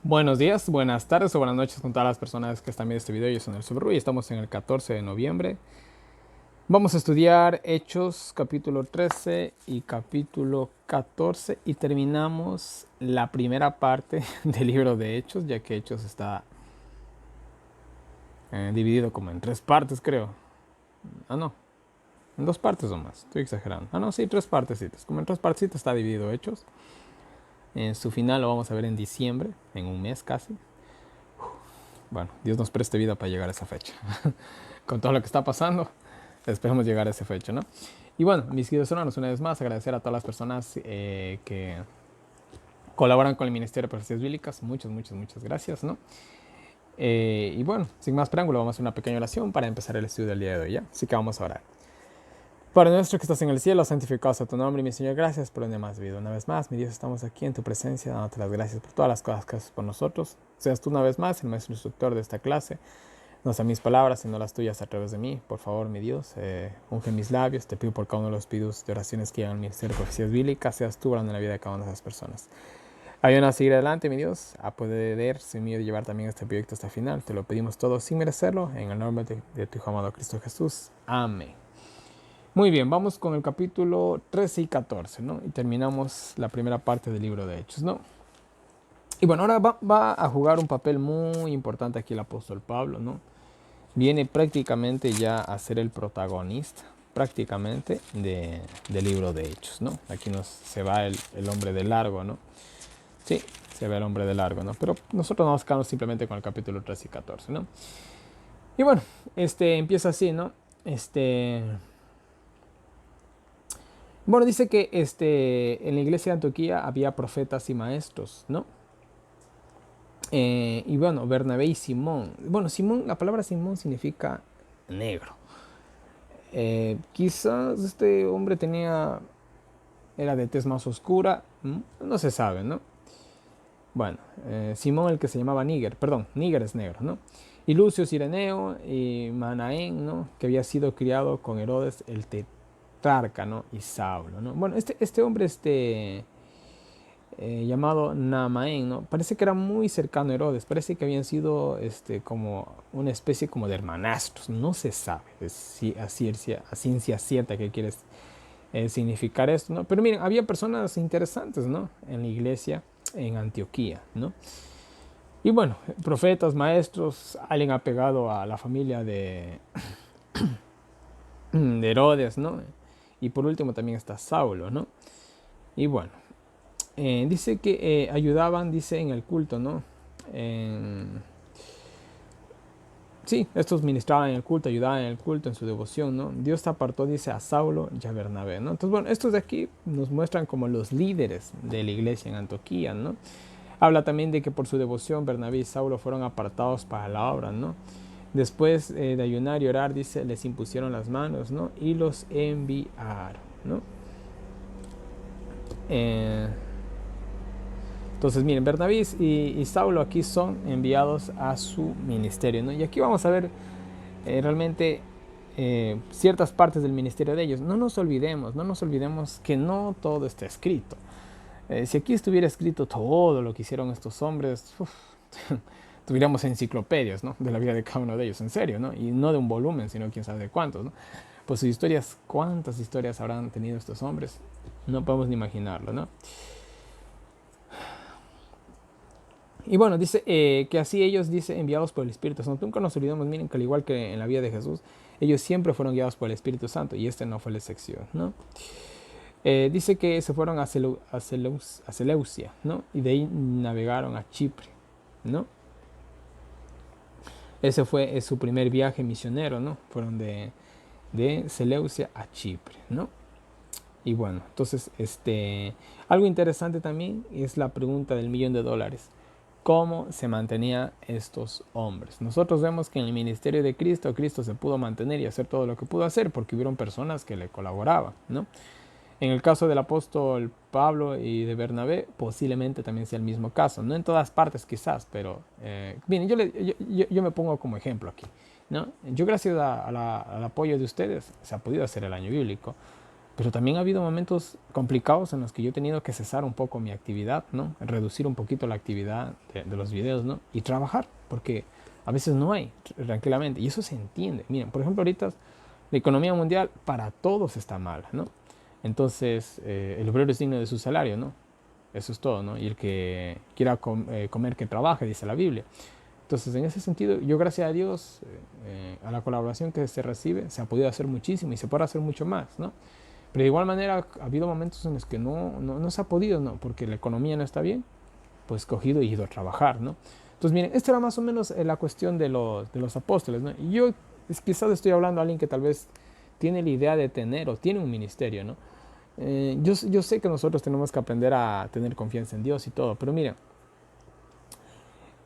Buenos días, buenas tardes o buenas noches con todas las personas que están viendo este video. Yo soy el Subaru y estamos en el 14 de noviembre. Vamos a estudiar Hechos capítulo 13 y capítulo 14 y terminamos la primera parte del libro de Hechos, ya que Hechos está dividido como en tres partes, creo. Ah, no, en dos partes o más, estoy exagerando. Ah, no, sí, tres partecitas. Como en tres partecitas está dividido Hechos. En su final lo vamos a ver en diciembre, en un mes casi. Bueno, Dios nos preste vida para llegar a esa fecha. Con todo lo que está pasando, esperemos llegar a esa fecha, ¿no? Y bueno, mis queridos hermanos, una vez más, agradecer a todas las personas que colaboran con el Ministerio de Profecías Bíblicas. Muchas gracias, ¿no? Y bueno, sin más preámbulo, vamos a hacer una pequeña oración para empezar el estudio del día de hoy, ¿ya? Así que vamos a orar. Padre nuestro que estás en el cielo, santificado sea tu nombre, mi Señor, gracias por un día más vida. Una vez más, mi Dios, estamos aquí en tu presencia, dándote las gracias por todas las cosas que haces por nosotros. Seas tú una vez más el maestro instructor de esta clase. No sean mis palabras, sino las tuyas a través de mí. Por favor, mi Dios, unge mis labios. Te pido por cada uno de los pedidos de oraciones que llegan al Ministerio de Profecías Bíblicas. Seas tú obrando en la vida de cada una de esas personas. Ayúdanos a seguir adelante, mi Dios, a poder, sin miedo, llevar también este proyecto hasta el final. Te lo pedimos todo sin merecerlo, en el nombre de tu Hijo amado Cristo Jesús. Amén. Muy bien, vamos con el capítulo 13 y 14, ¿no? Y terminamos la primera parte del libro de Hechos, ¿no? Y bueno, ahora va a jugar un papel muy importante aquí el apóstol Pablo, ¿no? Viene prácticamente ya a ser el protagonista, prácticamente, del libro de Hechos, ¿no? Aquí se va el hombre de largo, ¿no? Sí, se ve el hombre de largo, ¿no? Pero nosotros nos quedamos simplemente con el capítulo 13 y 14, ¿no? Y bueno, empieza así, ¿no? Bueno, dice que en la iglesia de Antioquía había profetas y maestros, ¿no? Y bueno, Bernabé y Simón. Bueno, Simón, la palabra Simón significa negro. Quizás este hombre era de tez más oscura, no se sabe, ¿no? Bueno, Simón el que se llamaba Níger, perdón, Níger es negro, ¿no? Y Lucio Cireneo y Manaén, ¿no? Que había sido criado con Herodes el tetrarca, ¿no? Y Saulo, ¿no? Bueno, este hombre, llamado Namaén, ¿no? Parece que era muy cercano a Herodes, parece que habían sido como una especie como de hermanastros, no se sabe a ciencia cierta qué quiere significar esto, ¿no? Pero miren, había personas interesantes, ¿no? En la iglesia en Antioquía, ¿no? Y bueno, profetas, maestros, alguien apegado a la familia de Herodes, ¿no? Y por último también está Saulo, ¿no? Y bueno, dice que ayudaban, dice, en el culto, ¿no? Sí, estos ministraban en el culto, ayudaban en el culto, en su devoción, ¿no? Dios te apartó, dice, a Saulo y a Bernabé, ¿no? Entonces, bueno, estos de aquí nos muestran como los líderes de la iglesia en Antioquía, ¿no? Habla también de que por su devoción Bernabé y Saulo fueron apartados para la obra, ¿no? Después de ayunar y orar, dice, les impusieron las manos, ¿no? Y los enviaron, ¿no? Entonces, miren, Bernabé y Saulo aquí son enviados a su ministerio, ¿no? Y aquí vamos a ver realmente ciertas partes del ministerio de ellos. No nos olvidemos que no todo está escrito. Si aquí estuviera escrito todo lo que hicieron estos hombres, tuviéramos enciclopedias, ¿no? De la vida de cada uno de ellos, en serio, ¿no? Y no de un volumen, sino quién sabe de cuántos, ¿no? Pues sus historias, ¿cuántas historias habrán tenido estos hombres? No podemos ni imaginarlo, ¿no? Y bueno, dice que así ellos, dice, enviados por el Espíritu Santo. Nunca nos olvidemos, miren, que al igual que en la vida de Jesús, ellos siempre fueron guiados por el Espíritu Santo y no fue la excepción, ¿no? Dice que se fueron a Seleucia, ¿no? Y de ahí navegaron a Chipre, ¿no? Ese fue su primer viaje misionero, ¿no? Fueron de Seleucia a Chipre, ¿no? Y bueno, entonces, algo interesante también es la pregunta del $1.000.000. ¿Cómo se mantenía estos hombres? Nosotros vemos que en el ministerio de Cristo, Cristo se pudo mantener y hacer todo lo que pudo hacer porque hubieron personas que le colaboraban, ¿no? En el caso del apóstol Pablo y de Bernabé, posiblemente también sea el mismo caso. No en todas partes quizás, pero bien, yo me pongo como ejemplo aquí, ¿no? Yo gracias al apoyo de ustedes se ha podido hacer el año bíblico. Pero también ha habido momentos complicados en los que yo he tenido que cesar un poco mi actividad, ¿no? Reducir un poquito la actividad de los videos, ¿no? Y trabajar, porque a veces no hay, tranquilamente. Y eso se entiende. Miren, por ejemplo, ahorita la economía mundial para todos está mal, ¿no? Entonces, el obrero es digno de su salario, ¿no? Eso es todo, ¿no? Y el que quiera comer, que trabaje, dice la Biblia. Entonces, en ese sentido, yo gracias a Dios, a la colaboración que se recibe, se ha podido hacer muchísimo y se puede hacer mucho más, ¿no? Pero de igual manera ha habido momentos en los que no se ha podido, ¿no? Porque la economía no está bien, pues cogido y ido a trabajar, ¿no? Entonces, miren, esta era más o menos la cuestión de los apóstoles, ¿no? Y yo quizás estoy hablando a alguien que tal vez tiene la idea de tener o tiene un ministerio, ¿no? Yo sé que nosotros tenemos que aprender a tener confianza en Dios y todo, pero miren,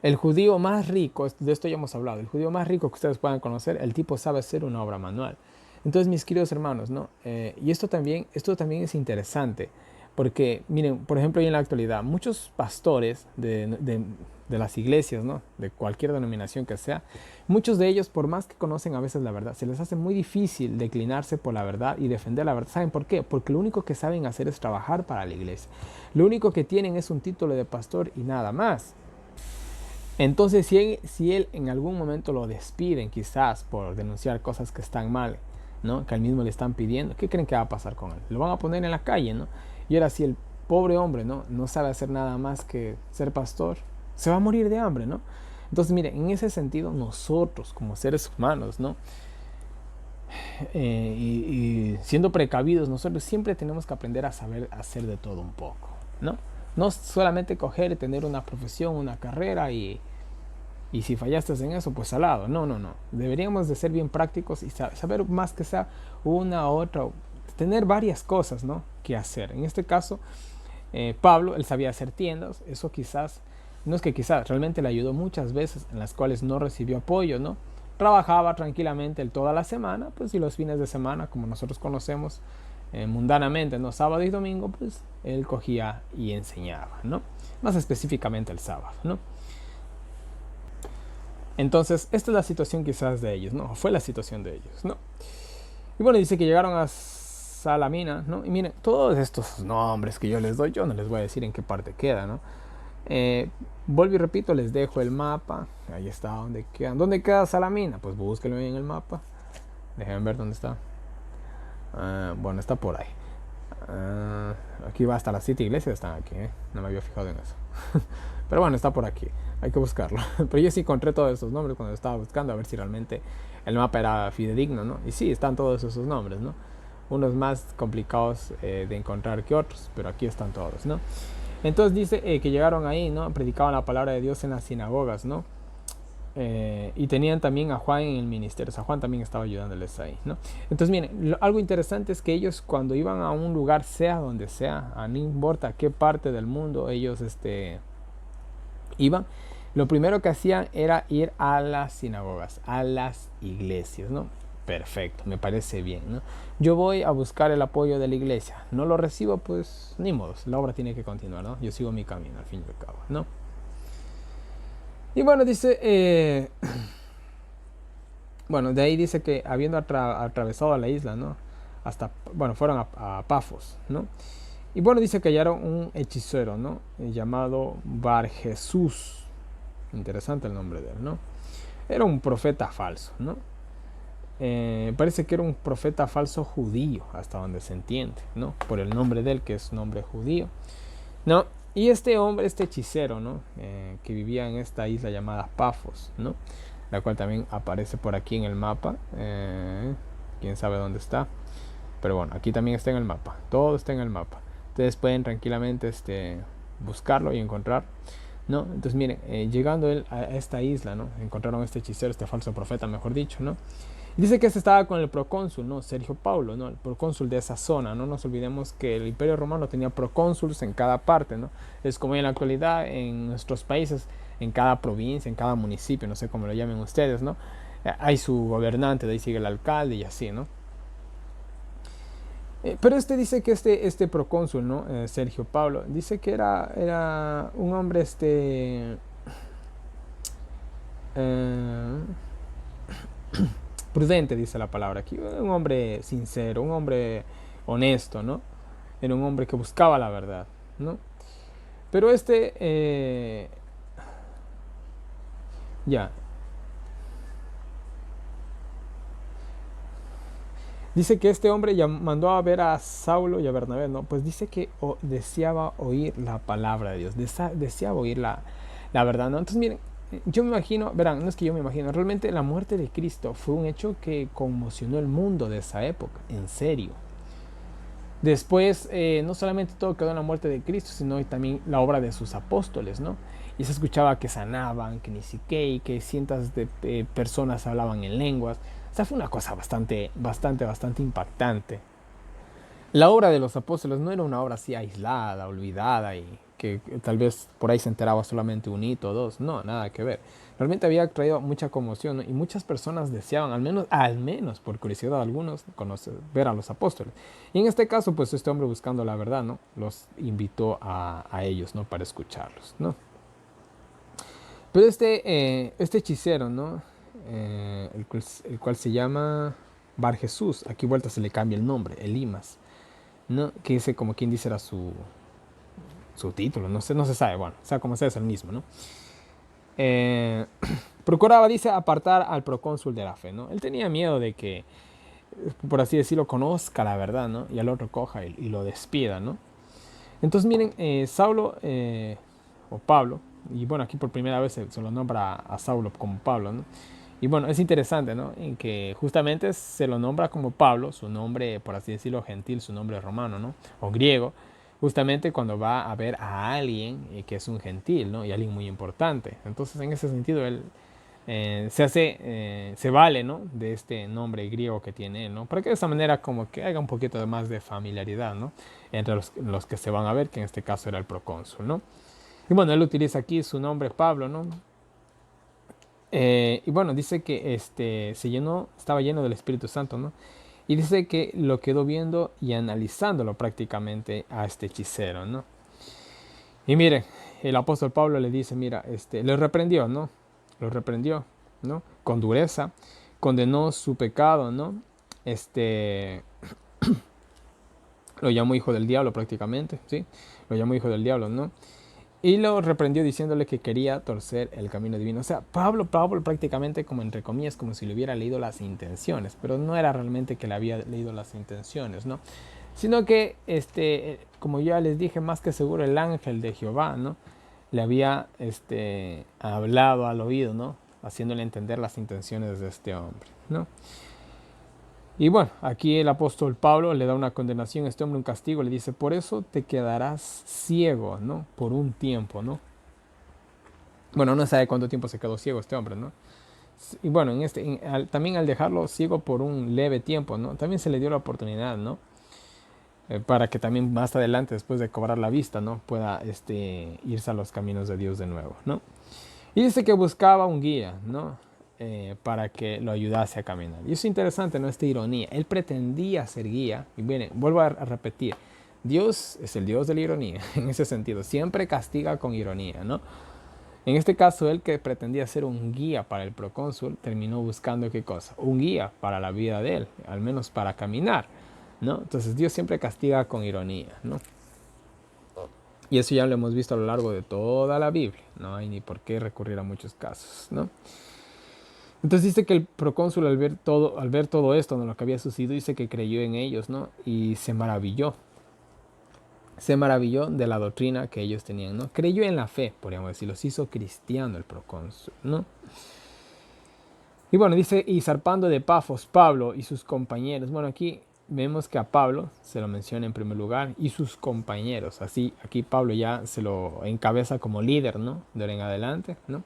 el judío más rico, de esto ya hemos hablado, el judío más rico que ustedes puedan conocer, el tipo sabe hacer una obra manual. Entonces, mis queridos hermanos, ¿no? Y esto también es interesante, porque, miren, por ejemplo, hoy en la actualidad, muchos pastores de las iglesias, ¿no? De cualquier denominación que sea, muchos de ellos, por más que conocen a veces la verdad, se les hace muy difícil declinarse por la verdad y defender la verdad. ¿Saben por qué? Porque lo único que saben hacer es trabajar para la iglesia. Lo único que tienen es un título de pastor y nada más. Entonces, si él en algún momento lo despiden, quizás por denunciar cosas que están mal, ¿no? Que al mismo le están pidiendo, ¿qué creen que va a pasar con él? Lo van a poner en la calle, ¿no? Y ahora si el pobre hombre, no sabe hacer nada más que ser pastor, se va a morir de hambre, ¿no? Entonces, miren, en ese sentido, nosotros como seres humanos, ¿no? Y siendo precavidos, nosotros siempre tenemos que aprender a saber hacer de todo un poco, ¿no? No solamente coger y tener una profesión, una carrera y si fallaste en eso, pues salado. No. Deberíamos de ser bien prácticos y saber más que sea una u otra, tener varias cosas, ¿no? Que hacer. En este caso, Pablo, él sabía hacer tiendas. Eso quizás, no es que quizás, realmente le ayudó muchas veces en las cuales no recibió apoyo, ¿no? Trabajaba tranquilamente toda la semana, pues y los fines de semana, como nosotros conocemos mundanamente, ¿no? Sábado y domingo, pues él cogía y enseñaba, ¿no? Más específicamente el sábado, ¿no? Entonces, esta es la situación quizás de ellos, ¿no? Fue la situación de ellos, ¿no? Y bueno, dice que llegaron a Salamina, ¿no? Y miren, todos estos nombres que yo les doy, yo no les voy a decir en qué parte queda, ¿no? Vuelvo y repito, les dejo el mapa. Ahí está donde quedan. ¿Dónde queda Salamina? Pues búsquenlo en el mapa. Déjenme ver dónde está. Bueno, está por ahí. Aquí va hasta las 7 iglesias, están aquí, ¿eh? No me había fijado en eso. Pero bueno, está por aquí. Hay que buscarlo. Pero yo sí encontré todos esos nombres cuando estaba buscando a ver si realmente el mapa era fidedigno, ¿no? Y sí, están todos esos nombres, ¿no? Unos más complicados de encontrar que otros, pero aquí están todos, ¿no? Entonces dice que llegaron ahí, ¿no? Predicaban la palabra de Dios en las sinagogas, ¿no? Y tenían también a Juan en el ministerio. O sea, Juan también estaba ayudándoles ahí, ¿no? Entonces, miren, algo interesante es que ellos cuando iban a un lugar, sea donde sea, no importa qué parte del mundo ellos iban, lo primero que hacían era ir a las sinagogas, a las iglesias, ¿no? Perfecto, me parece bien, ¿no? Yo voy a buscar el apoyo de la iglesia. No lo recibo, pues ni modo, la obra tiene que continuar, ¿no? Yo sigo mi camino, al fin y al cabo, ¿no? Y bueno, dice, bueno, de ahí dice que habiendo atravesado la isla, ¿no? Hasta, bueno, fueron a Pafos, ¿no? Y bueno, dice que hallaron un hechicero, ¿no? Llamado Bar Jesús. Interesante el nombre de él, ¿no? Era un profeta falso, ¿no? Parece que era un profeta falso judío, hasta donde se entiende, ¿no? Por el nombre de él, que es nombre judío, ¿no? Y este hombre, este hechicero, ¿no? Que vivía en esta isla llamada Pafos, ¿no? La cual también aparece por aquí en el mapa. Quién sabe dónde está. Pero bueno, aquí también está en el mapa. Todo está en el mapa. Ustedes pueden tranquilamente buscarlo y encontrar, ¿no? Entonces miren, llegando él a esta isla, ¿no? Encontraron este hechicero, este falso profeta, mejor dicho, ¿no? Dice que estaba con el procónsul, ¿no? Sergio Paulo, ¿no? El procónsul de esa zona. No nos olvidemos que el Imperio Romano tenía procónsuls en cada parte, ¿no? Es como en la actualidad en nuestros países, en cada provincia, en cada municipio, no sé cómo lo llamen ustedes, ¿no? Hay su gobernante, de ahí sigue el alcalde y así, ¿no? Pero dice que este procónsul, ¿no? Sergio Paulo, dice que era un hombre, prudente, dice la palabra aquí, un hombre sincero, un hombre honesto, ¿no? Era un hombre que buscaba la verdad, ¿no? Pero ya, dice que este hombre ya mandó a ver a Saulo y a Bernabé, ¿no? Pues dice que deseaba oír la palabra de Dios, deseaba oír la verdad, ¿no? Entonces, miren, yo me imagino, verán, no es que yo me imagino, realmente la muerte de Cristo fue un hecho que conmocionó el mundo de esa época, en serio. Después, no solamente todo quedó en la muerte de Cristo, sino también la obra de sus apóstoles, ¿no? Y se escuchaba que sanaban, que ni siquiera, que cientos de personas hablaban en lenguas. O sea, fue una cosa bastante impactante. La obra de los apóstoles no era una obra así aislada, olvidada y que tal vez por ahí se enteraba solamente un hito o dos. No, nada que ver. Realmente había traído mucha conmoción, ¿no? Y muchas personas deseaban, al menos por curiosidad de algunos, ver a los apóstoles. Y en este caso, pues este hombre buscando la verdad, ¿no? Los invitó a ellos, ¿no? Para escucharlos, ¿no? Pero este hechicero, ¿no? El cual se llama Bar Jesús, aquí vuelta se le cambia el nombre, Elimas, ¿no? Que dice como quien dice era su título, no se sabe, bueno, o sea, como sea es el mismo, ¿no? Eh, Procuraba, dice, apartar al procónsul de la fe, ¿no? Él tenía miedo de que, por así decirlo, conozca la verdad, ¿no? Y al otro coja y lo despida, ¿no? Entonces, miren, Saulo, o Pablo, y bueno, aquí por primera vez se lo nombra a Saulo como Pablo, ¿no? Y bueno, es interesante, ¿no? En que justamente se lo nombra como Pablo, su nombre, por así decirlo, gentil, su nombre romano, ¿no? O griego, justamente cuando va a ver a alguien que es un gentil, ¿no? Y alguien muy importante. Entonces, en ese sentido, él se vale, ¿no? De este nombre griego que tiene él, ¿no? Para que de esa manera como que haga un poquito de más de familiaridad, ¿no? Entre los que se van a ver, que en este caso era el procónsul, ¿no? Y bueno, él utiliza aquí su nombre Pablo, ¿no? Y bueno, dice que estaba lleno del Espíritu Santo, ¿no? Y dice que lo quedó viendo y analizándolo prácticamente a este hechicero, ¿no? Y miren, el apóstol Pablo le dice, mira, le reprendió, ¿no? Lo reprendió, ¿no? Con dureza, condenó su pecado, ¿no? Este, lo llamó hijo del diablo prácticamente, ¿sí? Lo llamó hijo del diablo, ¿no? Y lo reprendió diciéndole que quería torcer el camino divino. O sea, Pablo prácticamente como entre comillas, como si le hubiera leído las intenciones, pero no era realmente que le había leído las intenciones, ¿no? Sino que, como ya les dije, más que seguro el ángel de Jehová, ¿no? Le había, hablado al oído, ¿no? Haciéndole entender las intenciones de este hombre, ¿no? Y bueno, aquí el apóstol Pablo le da una condenación a este hombre, un castigo, le dice, por eso te quedarás ciego, ¿no? Por un tiempo, ¿no? Bueno, no sabe cuánto tiempo se quedó ciego este hombre, ¿no? Y bueno, también al dejarlo ciego por un leve tiempo, ¿no? También se le dio la oportunidad, ¿no? Para que también más adelante, después de cobrar la vista, ¿no? Pueda irse a los caminos de Dios de nuevo, ¿no? Y dice que buscaba un guía, ¿no? Para que lo ayudase a caminar. Y es interesante, ¿no? Esta ironía. Él pretendía ser guía. Y viene, vuelvo a repetir. Dios es el Dios de la ironía, en ese sentido. Siempre castiga con ironía, ¿no? En este caso, él que pretendía ser un guía para el procónsul, terminó buscando ¿qué cosa? Un guía para la vida de él, al menos para caminar, ¿no? Entonces Dios siempre castiga con ironía, ¿no? Y eso ya lo hemos visto a lo largo de toda la Biblia. No hay ni por qué recurrir a muchos casos, ¿no? Entonces dice que el procónsul al ver todo esto, ¿no? Lo que había sucedido, dice que creyó en ellos, ¿no? Y se maravilló. Se maravilló de la doctrina que ellos tenían, ¿no? Creyó en la fe, podríamos decir, los hizo cristiano el procónsul, ¿no? Y bueno, dice, y zarpando de Pafos, Pablo y sus compañeros. Bueno, aquí vemos que a Pablo se lo menciona en primer lugar y sus compañeros. Así, aquí Pablo ya se lo encabeza como líder, ¿no? De ahora en adelante, ¿no?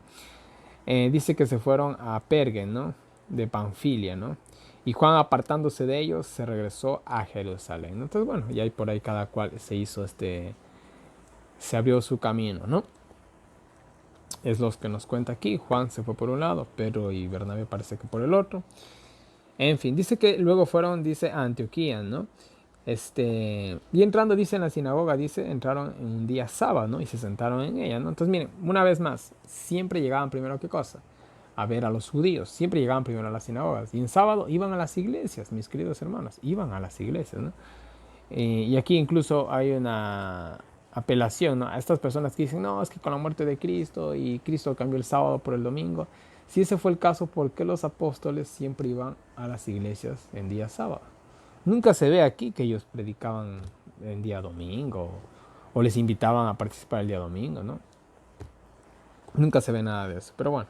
Dice que se fueron a Pergue, ¿no? De Panfilia, ¿no? Y Juan, apartándose de ellos, se regresó a Jerusalén, ¿no? Entonces, bueno, ya por ahí cada cual se abrió su camino, ¿no? Es lo que nos cuenta aquí. Juan se fue por un lado, Pedro y Bernabé parece que por el otro. En fin, dice que luego fueron, dice, a Antioquía, ¿no? Y entrando, dice, en la sinagoga, dice, entraron en un día sábado, ¿no? Y se sentaron en ella, ¿no? Entonces, miren, una vez más, siempre llegaban primero, ¿qué cosa? A ver a los judíos, siempre llegaban primero a las sinagogas. Y en sábado iban a las iglesias, mis queridos hermanos, iban a las iglesias, ¿no? Y aquí incluso hay una apelación, ¿no?, a estas personas que dicen, no, es que con la muerte de Cristo y Cristo cambió el sábado por el domingo. Si ese fue el caso, ¿por qué los apóstoles siempre iban a las iglesias en día sábado? Nunca se ve aquí que ellos predicaban en día domingo o les invitaban a participar el día domingo, ¿no? Nunca se ve nada de eso, pero bueno.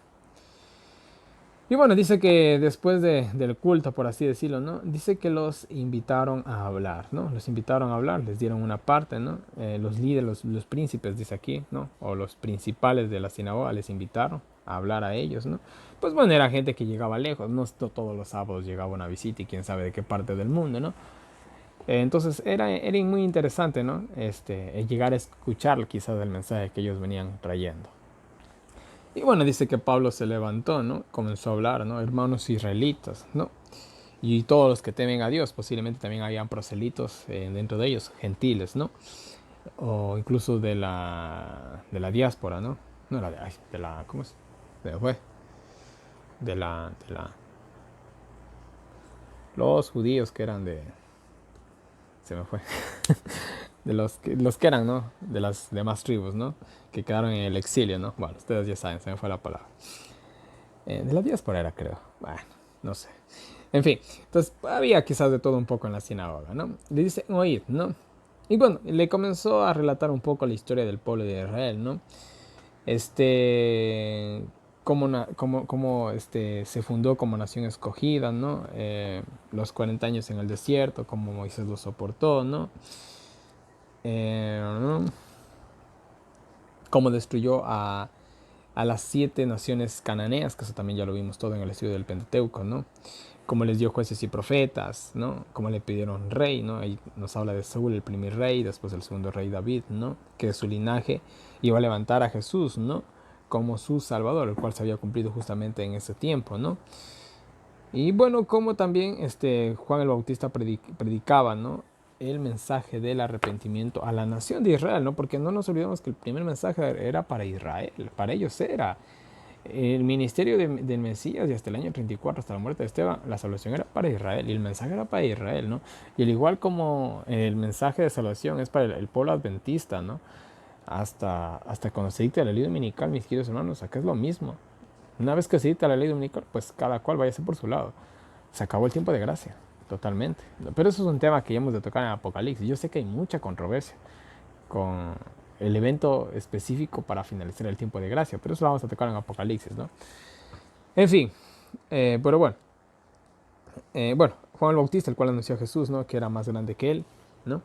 Y bueno, dice que después del culto, por así decirlo, ¿no? Dice que los invitaron a hablar, ¿no? Los invitaron a hablar, les dieron una parte, ¿no? Los líderes, los príncipes, dice aquí, ¿no? O los principales de la sinagoga les invitaron a hablar a ellos, ¿no? Pues bueno, era gente que llegaba lejos, no todos los sábados llegaba una visita y quién sabe de qué parte del mundo, ¿no? Entonces era muy interesante, ¿no? Llegar a escuchar quizás el mensaje que ellos venían trayendo. Y bueno, dice que Pablo se levantó, ¿no? Comenzó a hablar, ¿no? Hermanos israelitas, ¿no? Y todos los que temen a Dios, posiblemente también hayan proselitos dentro de ellos, gentiles, ¿no? O incluso de la diáspora, ¿no? No era de la, ¿cómo es? Fue, de la, los judíos que eran se me fue, de los que eran, ¿no? De las demás tribus, ¿no? Que quedaron en el exilio, ¿no? Bueno, ustedes ya saben, se me fue la palabra. De la diáspora era, creo. Bueno, no sé. En fin, entonces había quizás de todo un poco en la sinagoga, ¿no? Le dice, oíd, ¿no? Y bueno, le comenzó a relatar un poco la historia del pueblo de Israel, ¿no? Cómo se fundó como nación escogida, ¿no? Los 40 años en el desierto, cómo Moisés lo soportó, ¿no? ¿No? Cómo destruyó a las 7 naciones cananeas, que eso también ya lo vimos todo en el estudio del Pentateuco, ¿no? Como les dio jueces y profetas, ¿no? Como le pidieron rey, ¿no? Ahí nos habla de Saúl, el primer rey, después el segundo rey David, ¿no? Que de su linaje iba a levantar a Jesús, ¿no? Como su salvador, el cual se había cumplido justamente en ese tiempo, ¿no? Y bueno, como también Juan el Bautista predicaba, ¿no? El mensaje del arrepentimiento a la nación de Israel, ¿no? Porque no nos olvidemos que el primer mensaje era para Israel, para ellos era. El ministerio del Mesías y hasta el año 34, hasta la muerte de Esteban, la salvación era para Israel y el mensaje era para Israel, ¿no? Y al igual como el mensaje de salvación es para el pueblo adventista, ¿no? Hasta cuando se dicta la ley dominical, mis queridos hermanos, acá es lo mismo. Una vez que se dicta la ley dominical, pues cada cual váyase por su lado. Se acabó el tiempo de gracia, totalmente. Pero eso es un tema que ya hemos de tocar en Apocalipsis. Yo sé que hay mucha controversia con el evento específico para finalizar el tiempo de gracia, pero eso lo vamos a tocar en Apocalipsis, ¿no? En fin, pero bueno, Juan el Bautista, el cual anunció a Jesús, ¿no? Que era más grande que él, ¿no?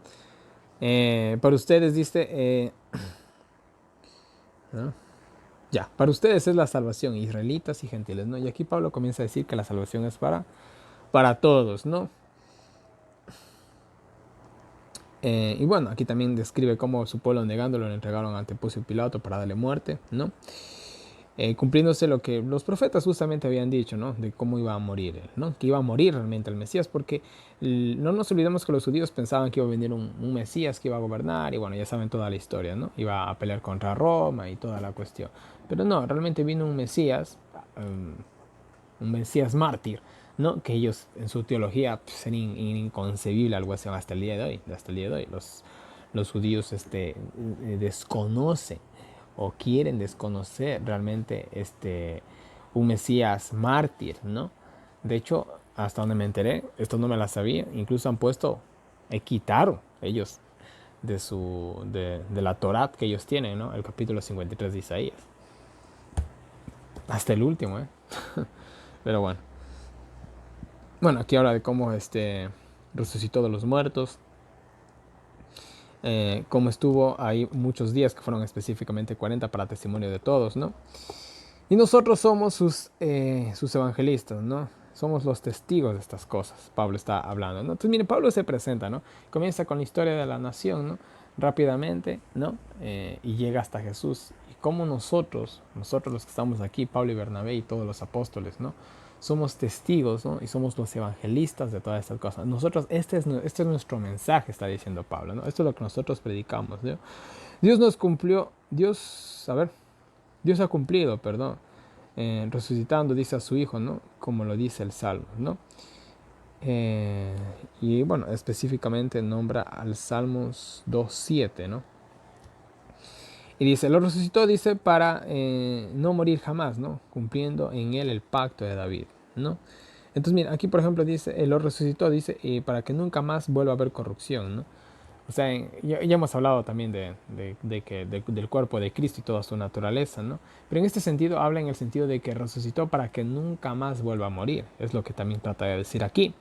Para ustedes, dice, ¿no? Ya, para ustedes es la salvación, israelitas y gentiles, ¿no? Y aquí Pablo comienza a decir que la salvación es para todos, ¿no? Y bueno, aquí también describe cómo su pueblo negándolo le entregaron ante Poncio Pilato para darle muerte, ¿no? Cumpliéndose lo que los profetas justamente habían dicho, ¿no? De cómo iba a morir él, ¿no? Que iba a morir realmente el Mesías, porque no nos olvidemos que los judíos pensaban que iba a venir un Mesías que iba a gobernar, y bueno, ya saben toda la historia, ¿no? Iba a pelear contra Roma y toda la cuestión. Pero no, realmente vino un Mesías mártir, ¿no? Que ellos en su teología pues, sería inconcebible algo así hasta el día de hoy. Hasta el día de hoy los judíos desconocen o quieren desconocer realmente un Mesías mártir, ¿no? De hecho, hasta donde me enteré, esto no me la sabía, incluso han puesto, quitaron ellos de la Torá que ellos tienen, ¿no? El capítulo 53 de Isaías. Hasta el último, ¿eh? Pero bueno. Bueno, aquí habla de cómo resucitó de los muertos, cómo estuvo ahí muchos días, que fueron específicamente 40 para testimonio de todos, ¿no? Y nosotros somos sus evangelistas, ¿no? Somos los testigos de estas cosas. Pablo está hablando, ¿no? Entonces, mire, Pablo se presenta, ¿no? Comienza con la historia de la nación, ¿no? Rápidamente, ¿no? Y llega hasta Jesús. Y cómo nosotros los que estamos aquí, Pablo y Bernabé y todos los apóstoles, ¿no? Somos testigos, ¿no? Y somos los evangelistas de todas estas cosas. Nosotros, este es nuestro mensaje, está diciendo Pablo, ¿no? Esto es lo que nosotros predicamos, ¿no? Dios nos cumplió, Dios ha cumplido, perdón, resucitando, dice a su Hijo, ¿no? Como lo dice el Salmo, ¿no? Eh, y bueno, específicamente nombra al Salmos 2:7, ¿no? Y dice, lo resucitó, dice, para no morir jamás, ¿no? Cumpliendo en él el pacto de David, ¿no? Entonces, mira, aquí por ejemplo dice, lo resucitó, dice, para que nunca más vuelva a haber corrupción, ¿no? O sea, ya hemos hablado también del cuerpo de Cristo y toda su naturaleza, ¿no? Pero en este sentido habla en el sentido de que resucitó para que nunca más vuelva a morir. Es lo que también trata de decir aquí.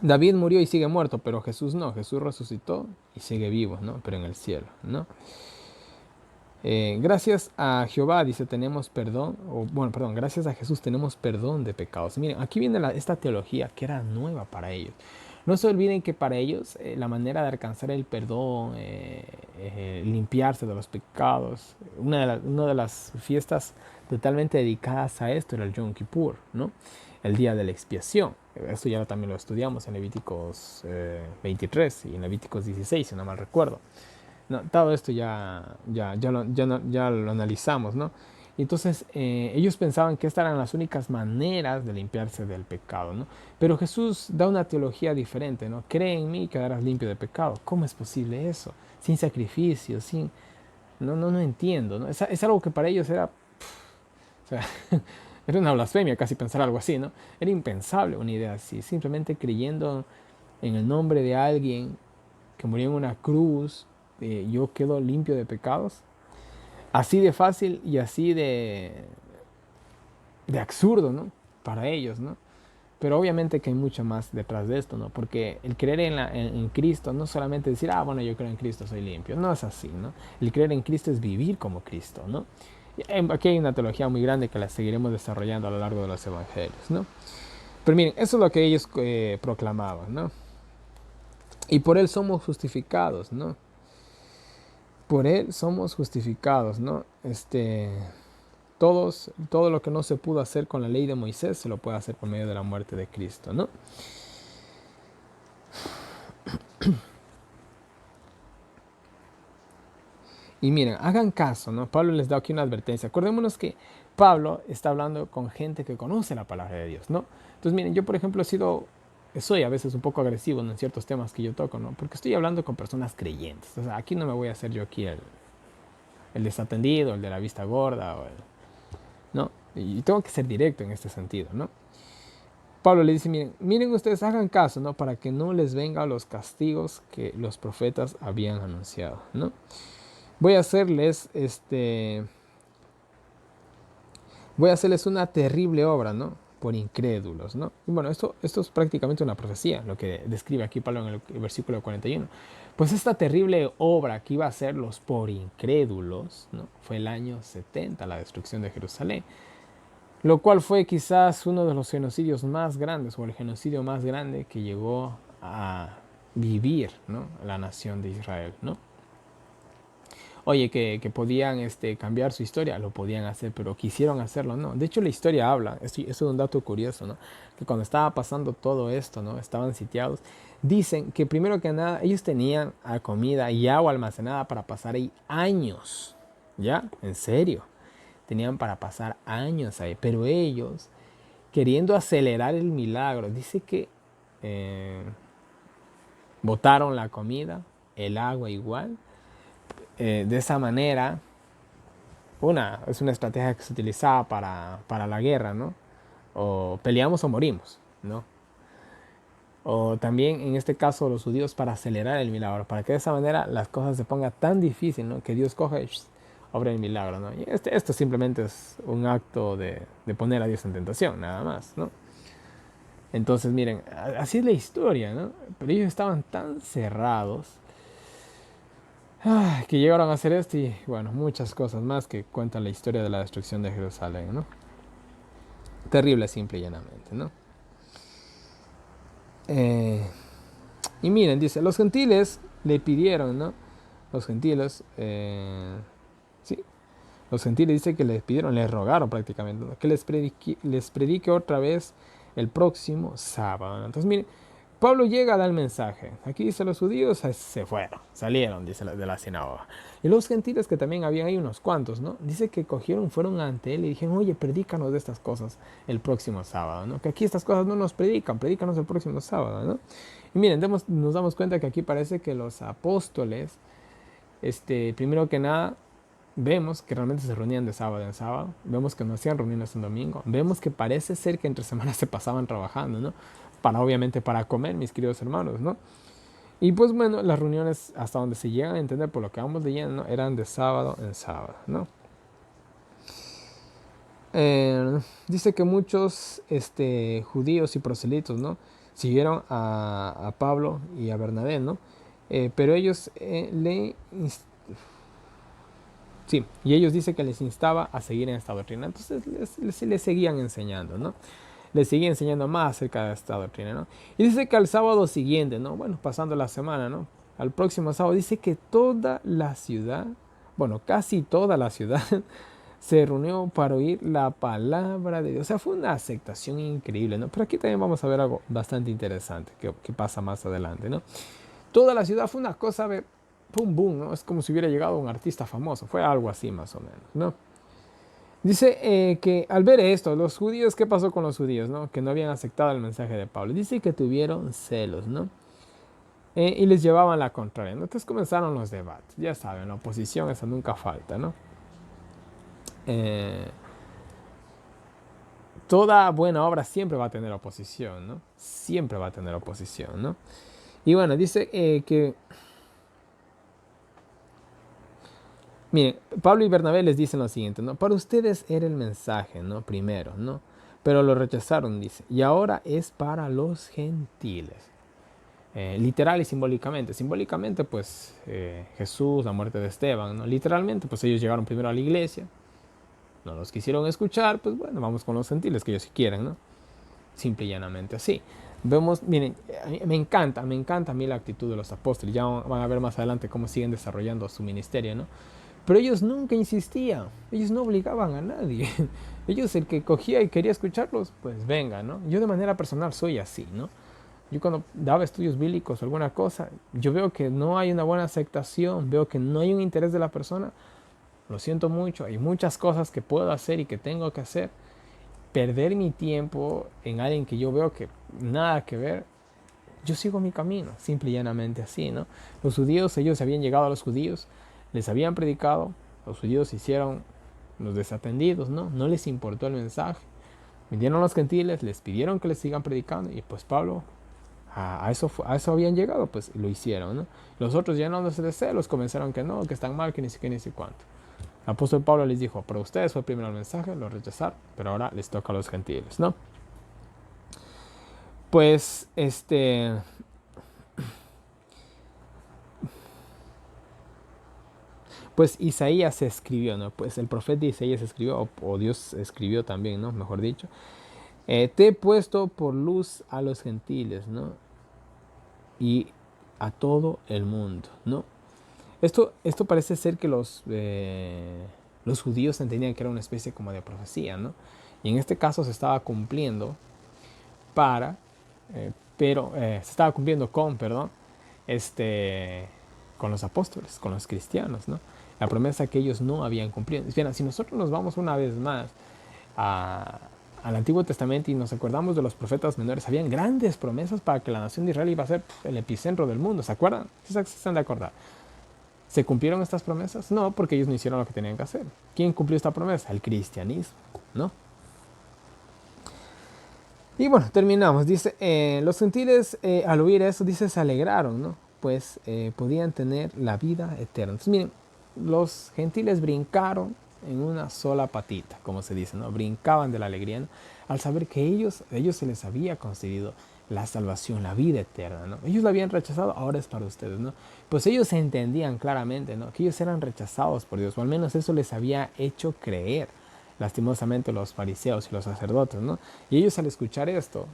David murió y sigue muerto, pero Jesús no. Jesús resucitó y sigue vivo, ¿no? Pero en el cielo, ¿no? Gracias a Jehová, dice, tenemos perdón, o bueno, perdón, gracias a Jesús tenemos perdón de pecados. Miren, aquí viene esta teología que era nueva para ellos. No se olviden que para ellos la manera de alcanzar el perdón, limpiarse de los pecados, una de las fiestas totalmente dedicadas a esto era el Yom Kippur, ¿no? El día de la expiación. Esto ya también lo estudiamos en Levíticos 23 y en Levíticos 16, si no mal recuerdo. No, todo esto ya lo analizamos, ¿no? Y entonces ellos pensaban que estas eran las únicas maneras de limpiarse del pecado, ¿no? Pero Jesús da una teología diferente, ¿no? Cree en mí y quedarás limpio de pecado. ¿Cómo es posible eso? Sin sacrificio, sin... No entiendo, ¿no? Es algo que para ellos era... O sea, era una blasfemia casi pensar algo así, ¿no? Era impensable una idea así. Simplemente creyendo en el nombre de alguien que murió en una cruz, yo quedo limpio de pecados. Así de fácil y así de absurdo, ¿no? Para ellos, ¿no? Pero obviamente que hay mucho más detrás de esto, ¿no? Porque el creer en Cristo no solamente decir, ah, bueno, yo creo en Cristo, soy limpio. No es así, ¿no? El creer en Cristo es vivir como Cristo, ¿no? Aquí hay una teología muy grande que la seguiremos desarrollando a lo largo de los evangelios, ¿no? Pero miren, eso es lo que ellos proclamaban, ¿no? Y por él somos justificados, ¿no? Por él somos justificados, ¿no? Todo lo que no se pudo hacer con la ley de Moisés se lo puede hacer por medio de la muerte de Cristo, ¿no? Y miren, hagan caso, ¿no? Pablo les da aquí una advertencia. Acordémonos que Pablo está hablando con gente que conoce la palabra de Dios, ¿no? Entonces, miren, yo por ejemplo soy a veces un poco agresivo, ¿no? En ciertos temas que yo toco, ¿no? Porque estoy hablando con personas creyentes. O sea, aquí no me voy a hacer yo aquí el desatendido, el de la vista gorda, ¿no? Y tengo que ser directo en este sentido, ¿no? Pablo le dice, miren ustedes, hagan caso, ¿no? Para que no les vengan los castigos que los profetas habían anunciado, ¿no? Voy a hacerles, voy a hacerles una terrible obra, ¿no? Por incrédulos, ¿no? Y bueno, esto es prácticamente una profecía, lo que describe aquí Pablo en el versículo 41. Pues esta terrible obra que iba a hacerlos por incrédulos, ¿no? Fue el año 70, la destrucción de Jerusalén. Lo cual fue quizás uno de los genocidios más grandes o el genocidio más grande que llegó a vivir, ¿no? La nación de Israel, ¿no? Oye, que podían cambiar su historia, lo podían hacer, pero quisieron hacerlo, ¿no? De hecho, la historia habla, esto es un dato curioso, ¿no? Que cuando estaba pasando todo esto, ¿no? Estaban sitiados. Dicen que primero que nada, ellos tenían comida y agua almacenada para pasar ahí años, ¿ya? En serio. Tenían para pasar años ahí, pero ellos, queriendo acelerar el milagro, dice que botaron la comida, el agua igual. De esa manera, es una estrategia que se utilizaba para la guerra, ¿no? O peleamos o morimos, ¿no? O también en este caso los judíos para acelerar el milagro, para que de esa manera las cosas se pongan tan difícil, ¿no? Que Dios coge y obra el milagro, ¿no? Y esto simplemente es un acto de poner a Dios en tentación, nada más, ¿no? Entonces, miren, así es la historia, ¿no? Pero ellos estaban tan cerrados que llegaron a hacer esto y, bueno, muchas cosas más que cuentan la historia de la destrucción de Jerusalén, ¿no? Terrible, simple y llanamente, ¿no? Y miren, dice, los gentiles le pidieron, ¿no? Los gentiles, sí, los gentiles dice que les pidieron, les rogaron prácticamente, ¿no? Que les predique otra vez el próximo sábado, ¿no? Entonces, miren, Pablo llega, da el mensaje. Aquí dice, los judíos se fueron, salieron, dice, de la sinagoga. Y los gentiles, que también habían ahí unos cuantos, ¿no? Dice que cogieron, fueron ante él y dijeron, oye, predícanos de estas cosas el próximo sábado, ¿no? Que aquí estas cosas no nos predican, predícanos el próximo sábado, ¿no? Y miren, nos damos cuenta que aquí parece que los apóstoles, primero que nada, vemos que realmente se reunían de sábado en sábado, vemos que no hacían reuniones en domingo, vemos que parece ser que entre semanas se pasaban trabajando, ¿no? Obviamente para comer, mis queridos hermanos, ¿no? Y pues bueno, las reuniones, hasta donde se llegan a entender por lo que vamos leyendo, ¿no? Eran de sábado en sábado, ¿no? Dice que muchos judíos y proselitos, ¿no? Siguieron a Pablo y a Bernabé, ¿no? Pero ellos sí, y ellos dicen que les instaba a seguir en esta doctrina. Entonces les seguían enseñando, ¿no? Les seguía enseñando más acerca de esta doctrina, ¿no? Y dice que al sábado siguiente, ¿no? Bueno, pasando la semana, ¿no? Al próximo sábado dice que toda la ciudad, bueno, casi toda la ciudad se reunió para oír la palabra de Dios. O sea, fue una aceptación increíble, ¿no? Pero aquí también vamos a ver algo bastante interesante que pasa más adelante, ¿no? Toda la ciudad fue una cosa de pum, boom, ¿no? Es como si hubiera llegado un artista famoso. Fue algo así más o menos, ¿no? Dice que al ver esto, los judíos, ¿qué pasó con los judíos, no? Que no habían aceptado el mensaje de Pablo. Dice que tuvieron celos, ¿no? Y les llevaban la contraria, ¿no? Entonces comenzaron los debates. Ya saben, la oposición esa nunca falta, ¿no? Toda buena obra siempre va a tener oposición, ¿no? Siempre va a tener oposición, ¿no? Y bueno, dice que... Miren, Pablo y Bernabé les dicen lo siguiente, ¿no? Para ustedes era el mensaje, ¿no? Primero, ¿no? Pero lo rechazaron, dice. Y ahora es para los gentiles. Literal y simbólicamente. Simbólicamente, pues, Jesús, la muerte de Esteban, ¿no? Literalmente, pues ellos llegaron primero a la iglesia. No los quisieron escuchar, pues bueno, vamos con los gentiles, que ellos sí quieren, ¿no? Simple y llanamente así. Vemos, miren, me encanta a mí la actitud de los apóstoles. Ya van a ver más adelante cómo siguen desarrollando su ministerio, ¿no? Pero ellos nunca insistían, ellos no obligaban a nadie. Ellos, el que cogía y quería escucharlos, pues venga, ¿no? Yo de manera personal soy así, ¿no? Yo cuando daba estudios bíblicos o alguna cosa, yo veo que no hay una buena aceptación, veo que no hay un interés de la persona, lo siento mucho, hay muchas cosas que puedo hacer y que tengo que hacer. Perder mi tiempo en alguien que yo veo que nada que ver, yo sigo mi camino, simple y llanamente así, ¿no? Los judíos, ellos habían llegado a los judíos, les habían predicado, los judíos se hicieron los desatendidos, ¿no? No les importó el mensaje. Vinieron los gentiles, les pidieron que les sigan predicando y pues Pablo, a eso habían llegado, pues lo hicieron, ¿no? Los otros llenándose de celos comenzaron que no, que están mal, que ni siquiera ni sé cuánto. El apóstol Pablo les dijo, para ustedes fue primero el mensaje, lo rechazaron, pero ahora les toca a los gentiles, ¿no? Pues, pues Isaías escribió, ¿no? Pues el profeta Isaías escribió, o Dios escribió también, ¿no? Mejor dicho. Te he puesto por luz a los gentiles, ¿no? Y a todo el mundo, ¿no? Esto parece ser que los judíos entendían que era una especie como de profecía, ¿no? Y en este caso se estaba cumpliendo se estaba cumpliendo perdón, con los apóstoles, con los cristianos, ¿no? La promesa que ellos no habían cumplido. Bien, si nosotros nos vamos una vez más al Antiguo Testamento y nos acordamos de los profetas menores, habían grandes promesas para que la nación de Israel iba a ser el epicentro del mundo, ¿se acuerdan? ¿Sí se están de acordar? ¿Se cumplieron estas promesas? No, porque ellos no hicieron lo que tenían que hacer. ¿Quién cumplió esta promesa? El cristianismo, ¿no? Y bueno, terminamos. Dice, los gentiles al oír eso, dice, se alegraron, ¿no? Pues podían tener la vida eterna. Entonces, miren, los gentiles brincaron en una sola patita, como se dice, ¿no? Brincaban de la alegría, ¿no? Al saber que ellos se les había concedido la salvación, la vida eterna, ¿no? Ellos la habían rechazado, ahora es para ustedes, ¿no? Pues ellos entendían claramente, ¿no? Que ellos eran rechazados por Dios, o al menos eso les había hecho creer, lastimosamente, los fariseos y los sacerdotes, ¿no? Y ellos al escuchar esto,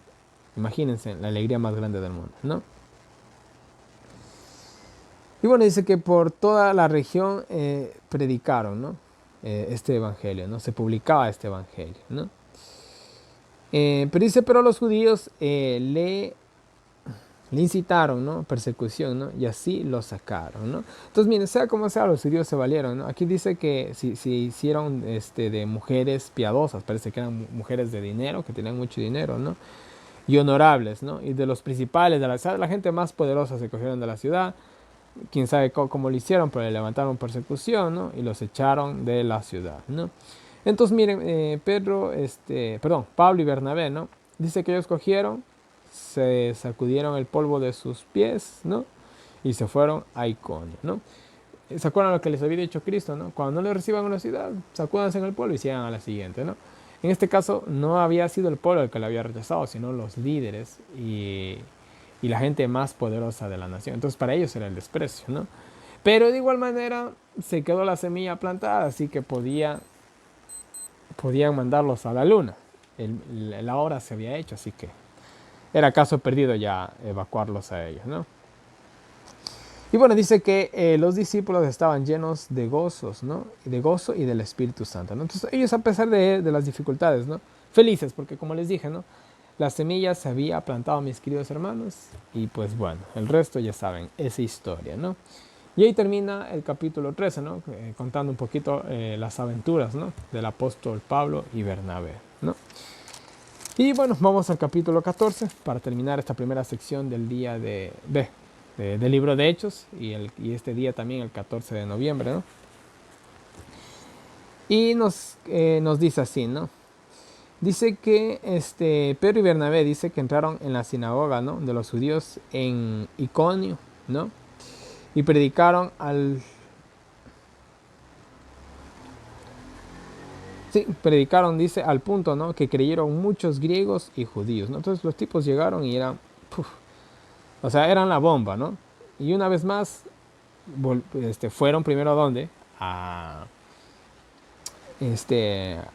imagínense la alegría más grande del mundo, ¿no? Y bueno, dice que por toda la región predicaron, ¿no? Este evangelio, ¿no? Se publicaba este evangelio, ¿no? Pero dice, pero los judíos le incitaron, ¿no? Persecución, ¿no? Y así lo sacaron, ¿no? Entonces, miren, sea como sea, los judíos se valieron, ¿no? Aquí dice que se hicieron de mujeres piadosas, parece que eran mujeres de dinero, que tenían mucho dinero, ¿no? Y honorables, ¿no? Y de los principales de la ciudad, la gente más poderosa se cogieron de la ciudad, quién sabe cómo lo hicieron, pero le levantaron persecución, ¿no? Y los echaron de la ciudad, ¿no? Entonces, miren, Pablo y Bernabé, ¿no? Dice que ellos cogieron, se sacudieron el polvo de sus pies, ¿no? Y se fueron a Iconio, ¿no? ¿Se acuerdan lo que les había dicho Cristo, ¿no? Cuando no le reciban en una ciudad, sacúdanse en el polvo y sigan a la siguiente, ¿no? En este caso, no había sido el pueblo el que le había rechazado, sino los líderes y la gente más poderosa de la nación. Entonces, para ellos era el desprecio, ¿no? Pero de igual manera, se quedó la semilla plantada, así que podían mandarlos a la luna. La hora se había hecho, así que era caso perdido ya evacuarlos a ellos, ¿no? Y bueno, dice que los discípulos estaban llenos de gozos, ¿no? De gozo y del Espíritu Santo, ¿no? Entonces ellos, a pesar de las dificultades, ¿no? Felices, porque como les dije, ¿no? La semilla se había plantado, mis queridos hermanos, y pues bueno, el resto ya saben, es historia, ¿no? Y ahí termina el capítulo 13, ¿no? Contando un poquito las aventuras, ¿no? Del apóstol Pablo y Bernabé, ¿no? Y bueno, vamos al capítulo 14 para terminar esta primera sección del día del libro de Hechos y este día también el 14 de noviembre, ¿no? Y nos dice así, ¿no? Dice que Pedro y Bernabé dice que entraron en la sinagoga, ¿no? De los judíos en Iconio, ¿no? Y predicaron dice, al punto, ¿no? Que creyeron muchos griegos y judíos, ¿no? Entonces los tipos llegaron y eran, o sea, eran la bomba, ¿no? Y una vez más, fueron primero a dónde? A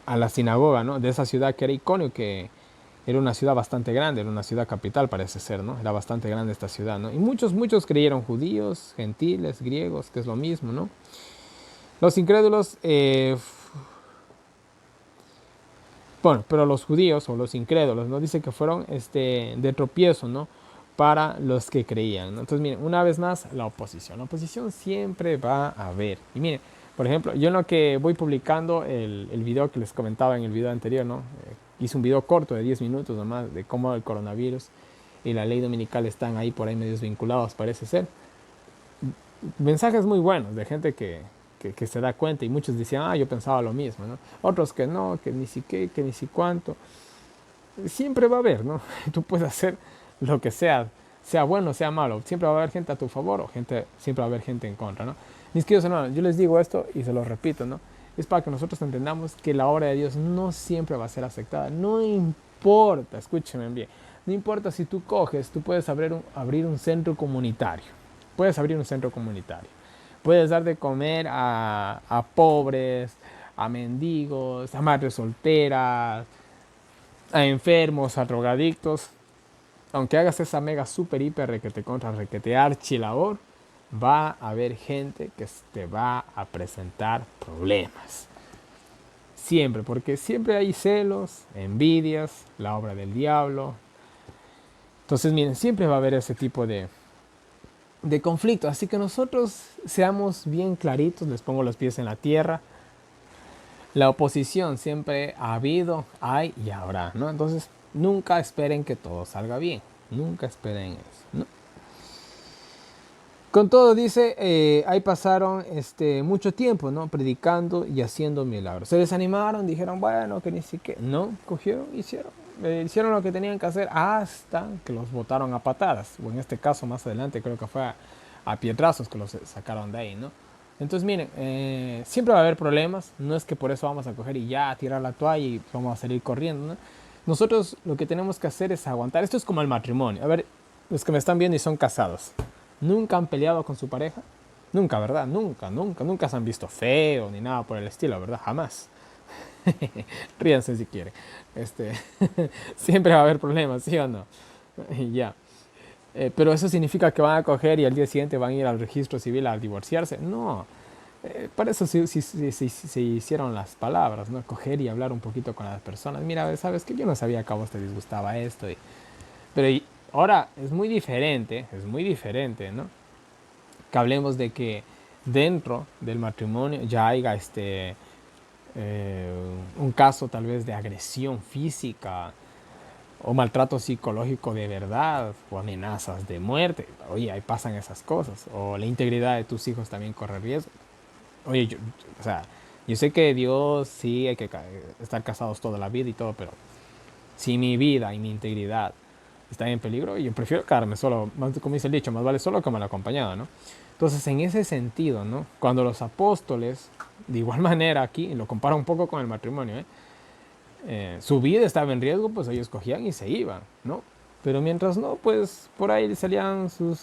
la sinagoga, ¿no? De esa ciudad que era Iconio, que era una ciudad bastante grande, era una ciudad capital parece ser, ¿no? Era bastante grande esta ciudad, ¿no? Y muchos creyeron, judíos, gentiles, griegos, que es lo mismo, ¿no? Los incrédulos, bueno, pero los judíos o los incrédulos, ¿no? Dice que fueron de tropiezo, ¿no? Para los que creían, ¿no? Entonces, miren, una vez más, la oposición. La oposición siempre va a haber. Y miren, por ejemplo, yo en lo que voy publicando el video que les comentaba en el video anterior, ¿no? Hice un video corto de 10 minutos nomás de cómo el coronavirus y la ley dominical están ahí por ahí medios vinculados, parece ser. Mensajes muy buenos de gente que se da cuenta y muchos decían, yo pensaba lo mismo, ¿no? Otros que no, que ni si qué, que ni si cuánto. Siempre va a haber, ¿no? Tú puedes hacer lo que sea bueno, sea malo. Siempre va a haber gente a tu favor o siempre va a haber gente en contra, ¿no? Mis queridos hermanos, yo les digo esto y se lo repito, ¿no? Es para que nosotros entendamos que la obra de Dios no siempre va a ser aceptada. No importa, escúchenme bien, no importa si tú coges, tú puedes abrir un centro comunitario. Puedes abrir un centro comunitario. Puedes dar de comer a pobres, a mendigos, a madres solteras, a enfermos, a drogadictos. Aunque hagas esa mega super hiper requete contra requete archi labor, va a haber gente que te va a presentar problemas. Siempre, porque siempre hay celos, envidias, la obra del diablo. Entonces, miren, siempre va a haber ese tipo de conflicto. Así que nosotros seamos bien claritos, les pongo los pies en la tierra. La oposición siempre ha habido, hay y habrá, ¿no? Entonces, nunca esperen que todo salga bien. Nunca esperen eso, ¿no? Con todo, dice, ahí pasaron mucho tiempo, ¿no? Predicando y haciendo milagros. Se desanimaron, dijeron, bueno, que ni siquiera. No, cogieron, hicieron lo que tenían que hacer hasta que los botaron a patadas. O en este caso, más adelante, creo que fue a piedrazos que los sacaron de ahí, ¿no? Entonces, miren, siempre va a haber problemas. No es que por eso vamos a coger y ya tirar la toalla y vamos a salir corriendo, ¿no? Nosotros lo que tenemos que hacer es aguantar. Esto es como el matrimonio. A ver, los que me están viendo y son casados, ¿nunca han peleado con su pareja? Nunca, ¿verdad? Nunca se han visto feo ni nada por el estilo, ¿verdad? Jamás. Ríanse si quieren. Siempre va a haber problemas, ¿sí o no? Ya. Pero eso significa que van a coger y al día siguiente van a ir al registro civil a divorciarse. No. Para eso se hicieron las palabras, ¿no? Coger y hablar un poquito con las personas. Mira, sabes que yo no sabía que a vos te disgustaba esto. Pero Ahora, es muy diferente, ¿no? Que hablemos de que dentro del matrimonio ya haya un caso tal vez de agresión física o maltrato psicológico de verdad o amenazas de muerte. Oye, ahí pasan esas cosas. O la integridad de tus hijos también corre riesgo. Oye, o sea, yo sé que Dios sí hay que estar casados toda la vida y todo, pero si mi vida y mi integridad están en peligro, yo prefiero quedarme solo, como dice el dicho, más vale solo que mal acompañado, ¿no? Entonces, en ese sentido, ¿no? Cuando los apóstoles, de igual manera aquí, lo comparo un poco con el matrimonio, su vida estaba en riesgo, pues ellos cogían y se iban, ¿no? Pero mientras no, pues por ahí salían su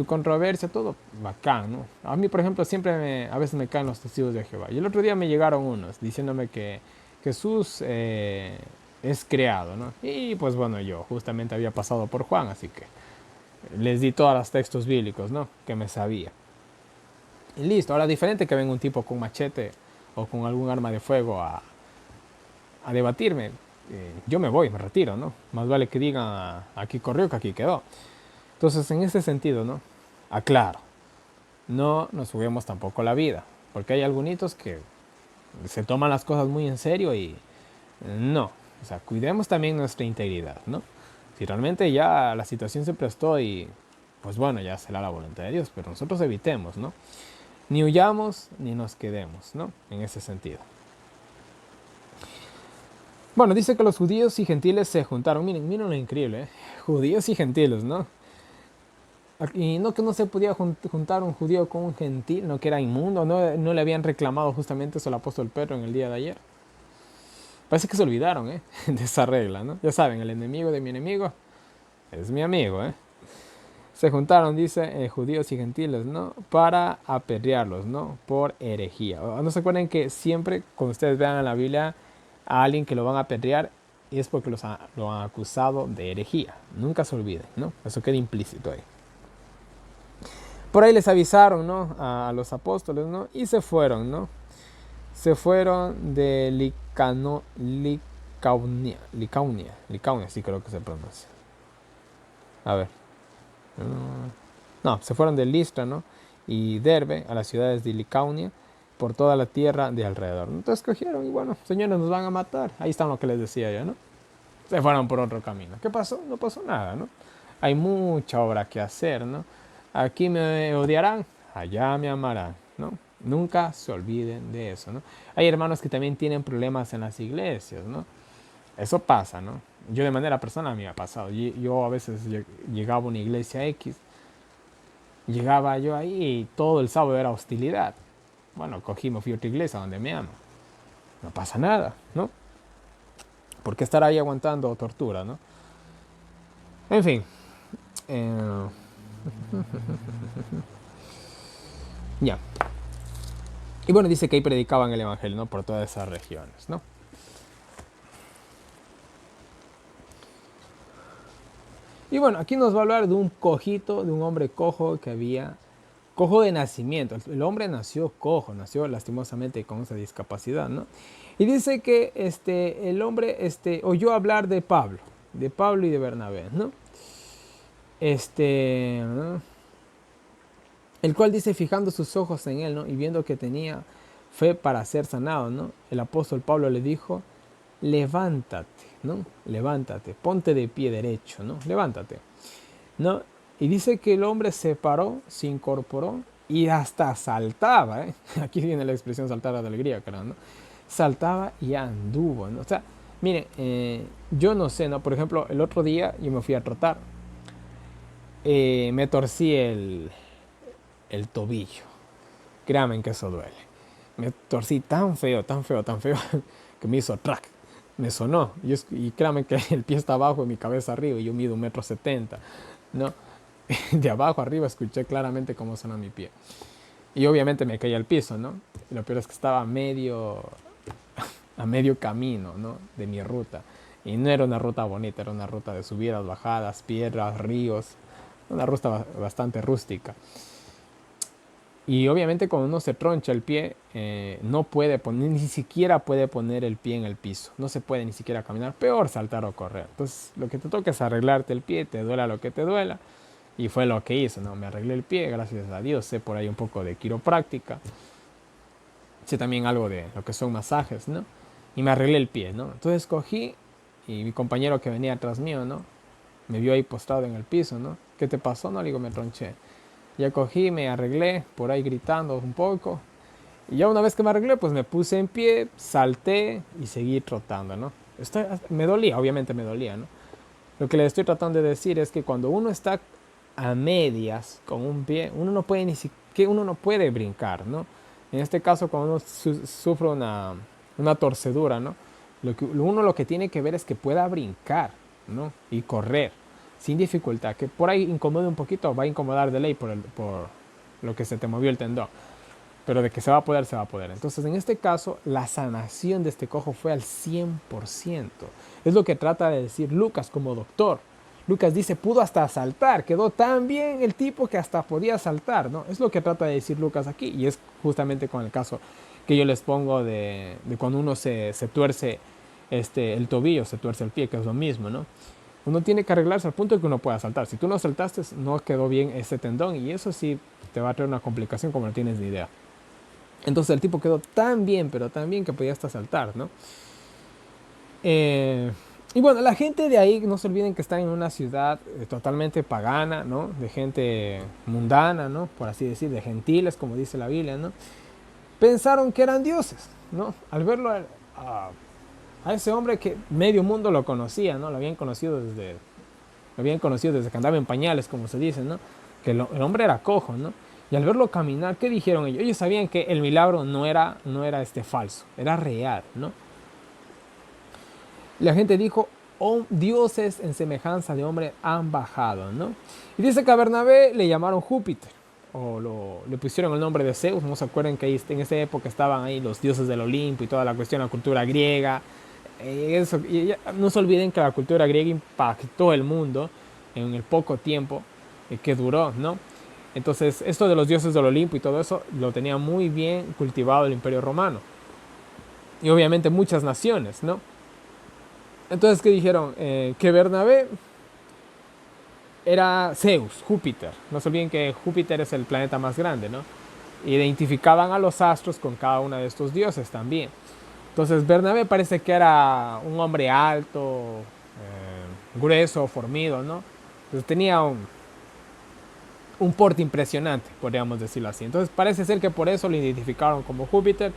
controversia, todo bacán, ¿no? A mí, por ejemplo, a veces me caen los testigos de Jehová. Y el otro día me llegaron unos diciéndome que Jesús es creado, ¿no? Y pues bueno, yo justamente había pasado por Juan, así que les di todos los textos bíblicos, ¿no? Que me sabía. Y listo, ahora diferente que venga un tipo con machete o con algún arma de fuego a debatirme, yo me voy, me retiro, ¿no? Más vale que digan aquí corrió que aquí quedó. Entonces, en ese sentido, ¿no? Aclaro, no nos juguemos tampoco la vida, porque hay algunos que se toman las cosas muy en serio y no, o sea, cuidemos también nuestra integridad, ¿no? Si realmente ya la situación se prestó y pues bueno, ya será la voluntad de Dios, pero nosotros evitemos, ¿no? Ni huyamos ni nos quedemos, ¿no? En ese sentido. Bueno, dice que los judíos y gentiles se juntaron. Miren lo increíble, ¿eh? Judíos y gentiles, ¿no? Y no que no se podía juntar un judío con un gentil, no que era inmundo, no le habían reclamado justamente eso al apóstol Pedro en el día de ayer. Parece que se olvidaron, ¿eh? De esa regla, ¿no? Ya saben, el enemigo de mi enemigo es mi amigo, ¿eh? Se juntaron, dice, judíos y gentiles, ¿no? Para apedrearlos, ¿no? Por herejía. No se acuerden que siempre, cuando ustedes vean en la Biblia a alguien que lo van a apedrear, es porque lo han acusado de herejía. Nunca se olviden, ¿no? Eso queda implícito ahí. Por ahí les avisaron, ¿no? A los apóstoles, ¿no? Y se fueron, ¿no? Se fueron de Licaunia, sí creo que se pronuncia. A ver. No, se fueron de Listra, ¿no? Y Derbe a las ciudades de Licaunia por toda la tierra de alrededor. Entonces cogieron y bueno, señores, nos van a matar. Ahí está lo que les decía yo, ¿no? Se fueron por otro camino. ¿Qué pasó? No pasó nada, ¿no? Hay mucha obra que hacer, ¿no? Aquí me odiarán, allá me amarán, ¿no? Nunca se olviden de eso, ¿no? Hay hermanos que también tienen problemas en las iglesias, ¿no? Eso pasa, ¿no? Yo de manera personal me ha pasado. Yo a veces llegaba a una iglesia X, llegaba yo ahí y todo el sábado era hostilidad. Bueno, me fui a otra iglesia donde me amo. No pasa nada, ¿no? ¿Por qué estar ahí aguantando tortura, no? En fin. Eh, ya. Y bueno, dice que ahí predicaban el evangelio, ¿no? Por todas esas regiones, ¿no? Y bueno, aquí nos va a hablar de un cojito, de un hombre cojo que había, cojo de nacimiento. El hombre nació cojo, nació lastimosamente con esa discapacidad, ¿no? Y dice que el hombre oyó hablar de Pablo y de Bernabé, ¿no? ¿No? El cual dice, fijando sus ojos en él, ¿no? Y viendo que tenía fe para ser sanado, ¿no? El apóstol Pablo le dijo, levántate, ¿no? Levántate, ponte de pie derecho, ¿no? Levántate, ¿no? Y dice que el hombre se paró, se incorporó y hasta saltaba, ¿eh? Aquí viene la expresión saltar de alegría, creo, ¿no? Saltaba y anduvo, ¿no? O sea, miren, yo no sé, ¿no? Por ejemplo, el otro día yo me fui a trotar, me torcí el tobillo. Créanme que eso duele. Me torcí tan feo, tan feo, tan feo, que me hizo track. Me sonó. Y créanme que el pie está abajo y mi cabeza arriba y yo mido 1,70 m, ¿no? De abajo arriba escuché claramente cómo sonó mi pie. Y obviamente me caí al piso, ¿no? Y lo peor es que estaba a medio camino, ¿no? De mi ruta. Y no era una ruta bonita, era una ruta de subidas, bajadas, piedras, ríos. Una ruta bastante rústica. Y obviamente cuando uno se troncha el pie, no puede poner, ni siquiera puede poner el pie en el piso. No se puede ni siquiera caminar, peor saltar o correr. Entonces lo que te toca es arreglarte el pie, te duela lo que te duela. Y fue lo que hice, ¿no? Me arreglé el pie, gracias a Dios. Sé por ahí un poco de quiropráctica. Sé también algo de lo que son masajes, ¿no? Y me arreglé el pie, ¿no? Entonces cogí y mi compañero que venía atrás mío, ¿no? Me vio ahí postrado en el piso, ¿no? ¿Qué te pasó? No, le digo, me tronché. Ya cogí, me arreglé, por ahí gritando un poco. Y ya una vez que me arreglé, pues me puse en pie, salté y seguí trotando, ¿no? Me dolía, obviamente me dolía, ¿no? Lo que le estoy tratando de decir es que cuando uno está a medias con un pie, uno no puede ni siquiera, uno no puede brincar, ¿no? En este caso, cuando uno sufre una torcedura, ¿no? Uno lo que tiene que ver es que pueda brincar, ¿no? Y correr sin dificultad, que por ahí incomode un poquito, va a incomodar de ley por lo que se te movió el tendón, pero de que se va a poder, se va a poder. Entonces, en este caso, la sanación de este cojo fue al 100%. Es lo que trata de decir Lucas como doctor. Lucas dice, pudo hasta saltar, quedó tan bien el tipo que hasta podía saltar, ¿no? Es lo que trata de decir Lucas aquí, y es justamente con el caso que yo les pongo de cuando uno se tuerce el tobillo, se tuerce el pie, que es lo mismo, ¿no? Uno tiene que arreglarse al punto de que uno pueda saltar. Si tú no saltaste, no quedó bien ese tendón, y eso sí te va a traer una complicación como no tienes ni idea. Entonces el tipo quedó tan bien, pero tan bien que podía hasta saltar, ¿no? Y bueno, la gente de ahí, no se olviden que están en una ciudad totalmente pagana, ¿no? De gente mundana, ¿no? Por así decir, de gentiles, como dice la Biblia, ¿no? Pensaron que eran dioses, ¿no? Al verlo a ese hombre que medio mundo lo conocía, ¿no? Lo habían conocido desde que andaba en pañales, como se dice, ¿no? Que el hombre era cojo, ¿no? Y al verlo caminar, ¿qué dijeron ellos? Ellos sabían que el milagro no era falso, era real, ¿no? La gente dijo, oh, dioses en semejanza de hombre han bajado, ¿no? Y dice que a Bernabé le llamaron Júpiter, o le pusieron el nombre de Zeus. No se acuerdan que ahí, en esa época estaban ahí los dioses del Olimpo y toda la cuestión, la cultura griega. No se olviden que la cultura griega impactó el mundo en el poco tiempo que duró, ¿no? Entonces, esto de los dioses del Olimpo y todo eso lo tenía muy bien cultivado el Imperio Romano. Y obviamente muchas naciones, ¿no? Entonces, ¿qué dijeron? Que Bernabé era Zeus, Júpiter. No se olviden que Júpiter es el planeta más grande, ¿no? Identificaban a los astros con cada uno de estos dioses también. Entonces, Bernabé parece que era un hombre alto, grueso, fornido, ¿no? Entonces, tenía un porte impresionante, podríamos decirlo así. Entonces, parece ser que por eso lo identificaron como Júpiter.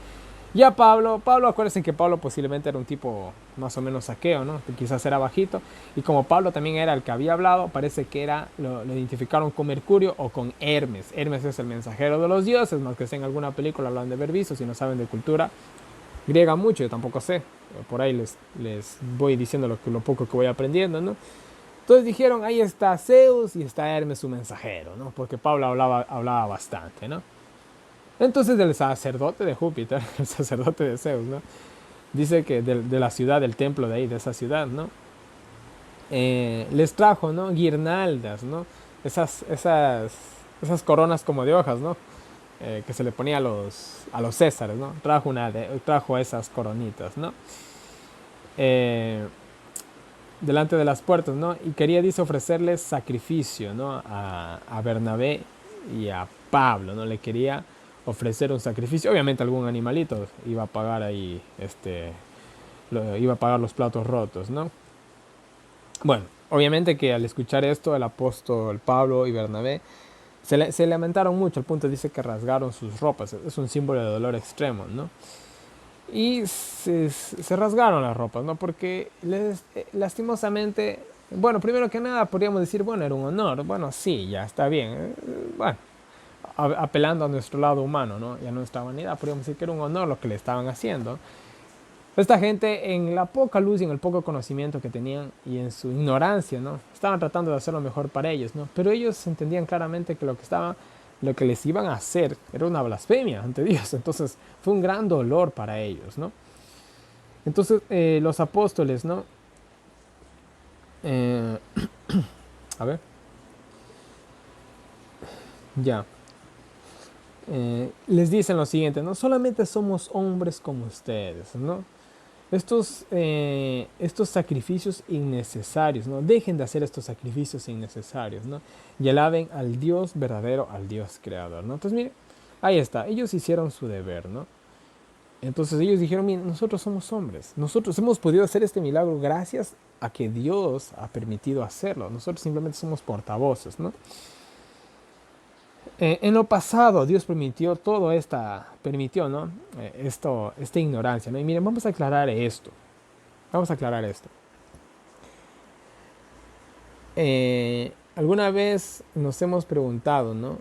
Ya Pablo, acuérdense que Pablo posiblemente era un tipo más o menos saqueo, ¿no? Que quizás era bajito. Y como Pablo también era el que había hablado, parece que lo identificaron con Mercurio o con Hermes. Hermes es el mensajero de los dioses, más que sea en alguna película hablan de haber visto, si no saben de cultura griega mucho, yo tampoco sé. Por ahí les voy diciendo lo poco que voy aprendiendo, ¿no? Entonces dijeron, ahí está Zeus y está Hermes su mensajero, ¿no? Porque Pablo hablaba bastante, ¿no? Entonces el sacerdote de Júpiter, el sacerdote de Zeus, ¿no? Dice que de la ciudad, del templo de ahí, de esa ciudad, ¿no? Les trajo, ¿no? Guirnaldas, ¿no? Esas coronas como de hojas, ¿no? Que se le ponía a los Césares, ¿no? Trajo esas coronitas, ¿no? Eh, delante de las puertas, ¿no? Y quería, dice, ofrecerles sacrificio, ¿no? A Bernabé y a Pablo, ¿no? Le quería ofrecer un sacrificio. Obviamente algún animalito iba a pagar ahí, iba a pagar los platos rotos, ¿no? Bueno, obviamente que al escuchar esto, el apóstol Pablo y Bernabé se lamentaron mucho. Al punto dice que rasgaron sus ropas. Es un símbolo de dolor extremo, ¿no? Y se rasgaron las ropas, ¿no? Porque lastimosamente, bueno, primero que nada podríamos decir, bueno, era un honor. Bueno, sí, ya está bien. Bueno, apelando a nuestro lado humano, ¿no? Y a nuestra vanidad, podríamos decir que era un honor lo que le estaban haciendo. Esta gente, en la poca luz y en el poco conocimiento que tenían y en su ignorancia, ¿no? Estaban tratando de hacer lo mejor para ellos, ¿no? Pero ellos entendían claramente que lo que les iban a hacer era una blasfemia ante Dios. Entonces fue un gran dolor para ellos, ¿no? Entonces los apóstoles, ¿no? Eh, a ver, ya. les dicen lo siguiente, no solamente somos hombres como ustedes, ¿no? Estos sacrificios innecesarios, ¿no? Dejen de hacer estos sacrificios innecesarios, ¿no? Y alaben al Dios verdadero, al Dios creador, ¿no? Entonces, mire, ahí está, ellos hicieron su deber, ¿no? Entonces ellos dijeron, mire, nosotros somos hombres, nosotros hemos podido hacer este milagro gracias a que Dios ha permitido hacerlo, nosotros simplemente somos portavoces, ¿no? En lo pasado Dios permitió, ¿no? Esta ignorancia, ¿no? Y miren, vamos a aclarar esto. Alguna vez nos hemos preguntado, ¿no?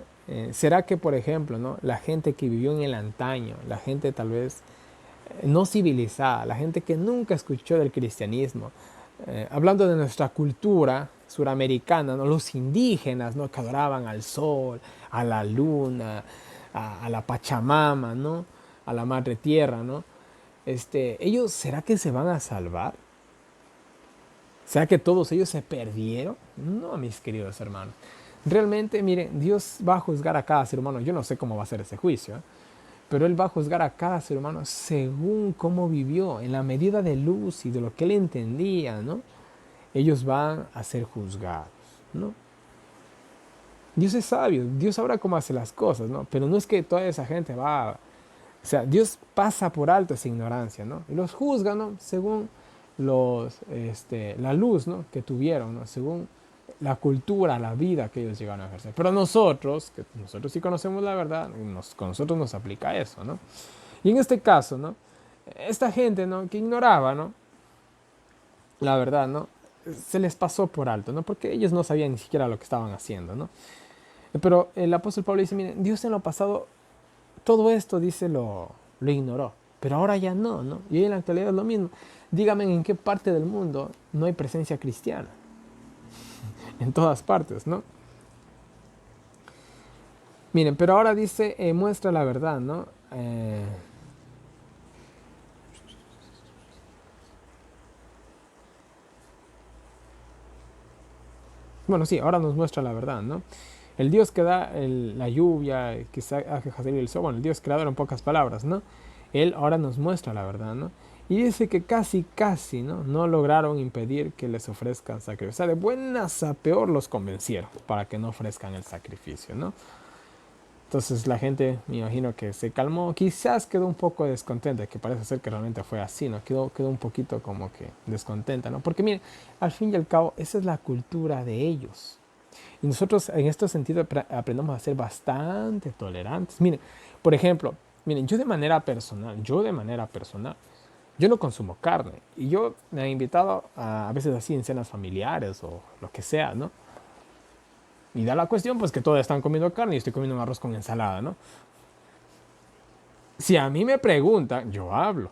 ¿Será que, por ejemplo, ¿no? La gente que vivió en el antaño, la gente tal vez no civilizada, la gente que nunca escuchó del cristianismo, hablando de nuestra cultura suramericana, ¿no? Los indígenas, ¿no? Que adoraban al sol, a la luna, a la Pachamama, ¿no? A la Madre Tierra, ¿no? Ellos, ¿será que se van a salvar? ¿Será que todos ellos se perdieron? No, mis queridos hermanos. Realmente, miren, Dios va a juzgar a cada ser humano. Yo no sé cómo va a ser ese juicio, ¿eh? Pero Él va a juzgar a cada ser humano según cómo vivió, en la medida de luz y de lo que Él entendía, ¿no? Ellos van a ser juzgados, ¿no? Dios es sabio, Dios sabrá cómo hace las cosas, ¿no? Pero no es que toda esa gente va. O sea, Dios pasa por alto esa ignorancia, ¿no? Y los juzga, ¿no? Según la luz, ¿no? Que tuvieron, ¿no? Según la cultura, la vida que ellos llegaron a ejercer. Pero nosotros sí conocemos la verdad, con nosotros nos aplica eso, ¿no? Y en este caso, ¿no? Esta gente, ¿no? Que ignoraba, ¿no? La verdad, ¿no? Se les pasó por alto, ¿no? Porque ellos no sabían ni siquiera lo que estaban haciendo, ¿no? Pero el apóstol Pablo dice, miren, Dios en lo pasado, todo esto, dice, lo ignoró. Pero ahora ya no, ¿no? Y hoy en la actualidad es lo mismo. Dígame en qué parte del mundo no hay presencia cristiana. En todas partes, ¿no? Miren, pero ahora dice, muestra la verdad, ¿no? Bueno, sí, ahora nos muestra la verdad, ¿no? El Dios que da la lluvia, que hace salir el sol, bueno, el Dios creador en pocas palabras, ¿no? Él ahora nos muestra la verdad, ¿no? Y dice que casi, ¿no? No lograron impedir que les ofrezcan sacrificio. O sea, de buenas a peor los convencieron para que no ofrezcan el sacrificio, ¿no? Entonces la gente, me imagino que se calmó, quizás quedó un poco descontenta, que parece ser que realmente fue así, ¿no? Quedó un poquito como que descontenta, ¿no? Porque miren, al fin y al cabo, esa es la cultura de ellos. Y nosotros en este sentido aprendemos a ser bastante tolerantes. Miren, por ejemplo, miren, yo no consumo carne. Y yo me he invitado a veces así en cenas familiares o lo que sea, ¿no? Y da la cuestión, pues que todos están comiendo carne y estoy comiendo un arroz con ensalada, ¿no? Si a mí me preguntan, yo hablo.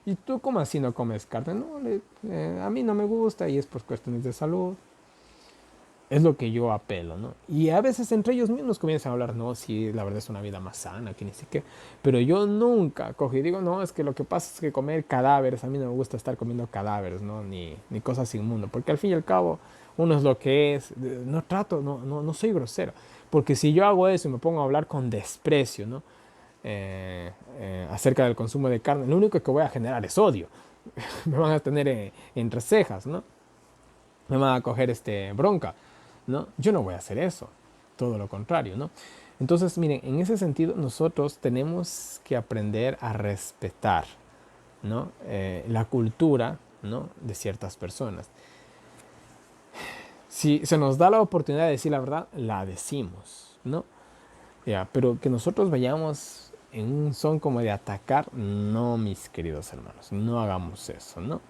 ¿Y tú cómo así no comes carne? No, a mí no me gusta y es por cuestiones de salud. Es lo que yo apelo, ¿no? Y a veces entre ellos mismos comienzan a hablar, no, sí, la verdad es una vida más sana, que ni siquiera. Pero yo nunca cojo y digo, no, es que lo que pasa es que comer cadáveres, a mí no me gusta estar comiendo cadáveres, ¿no? Ni cosas inmundas, porque al fin y al cabo uno es lo que es, no trato, no soy grosero. Porque si yo hago eso y me pongo a hablar con desprecio, ¿no? Acerca del consumo de carne, lo único que voy a generar es odio. Me van a tener entre cejas, ¿no? Me van a coger bronca, ¿no? Yo no voy a hacer eso, todo lo contrario, ¿no? Entonces, miren, en ese sentido nosotros tenemos que aprender a respetar, ¿no? La cultura, ¿no? De ciertas personas. Si se nos da la oportunidad de decir la verdad, la decimos, ¿no? Ya, pero que nosotros vayamos en un son como de atacar, no, mis queridos hermanos, no hagamos eso, ¿no?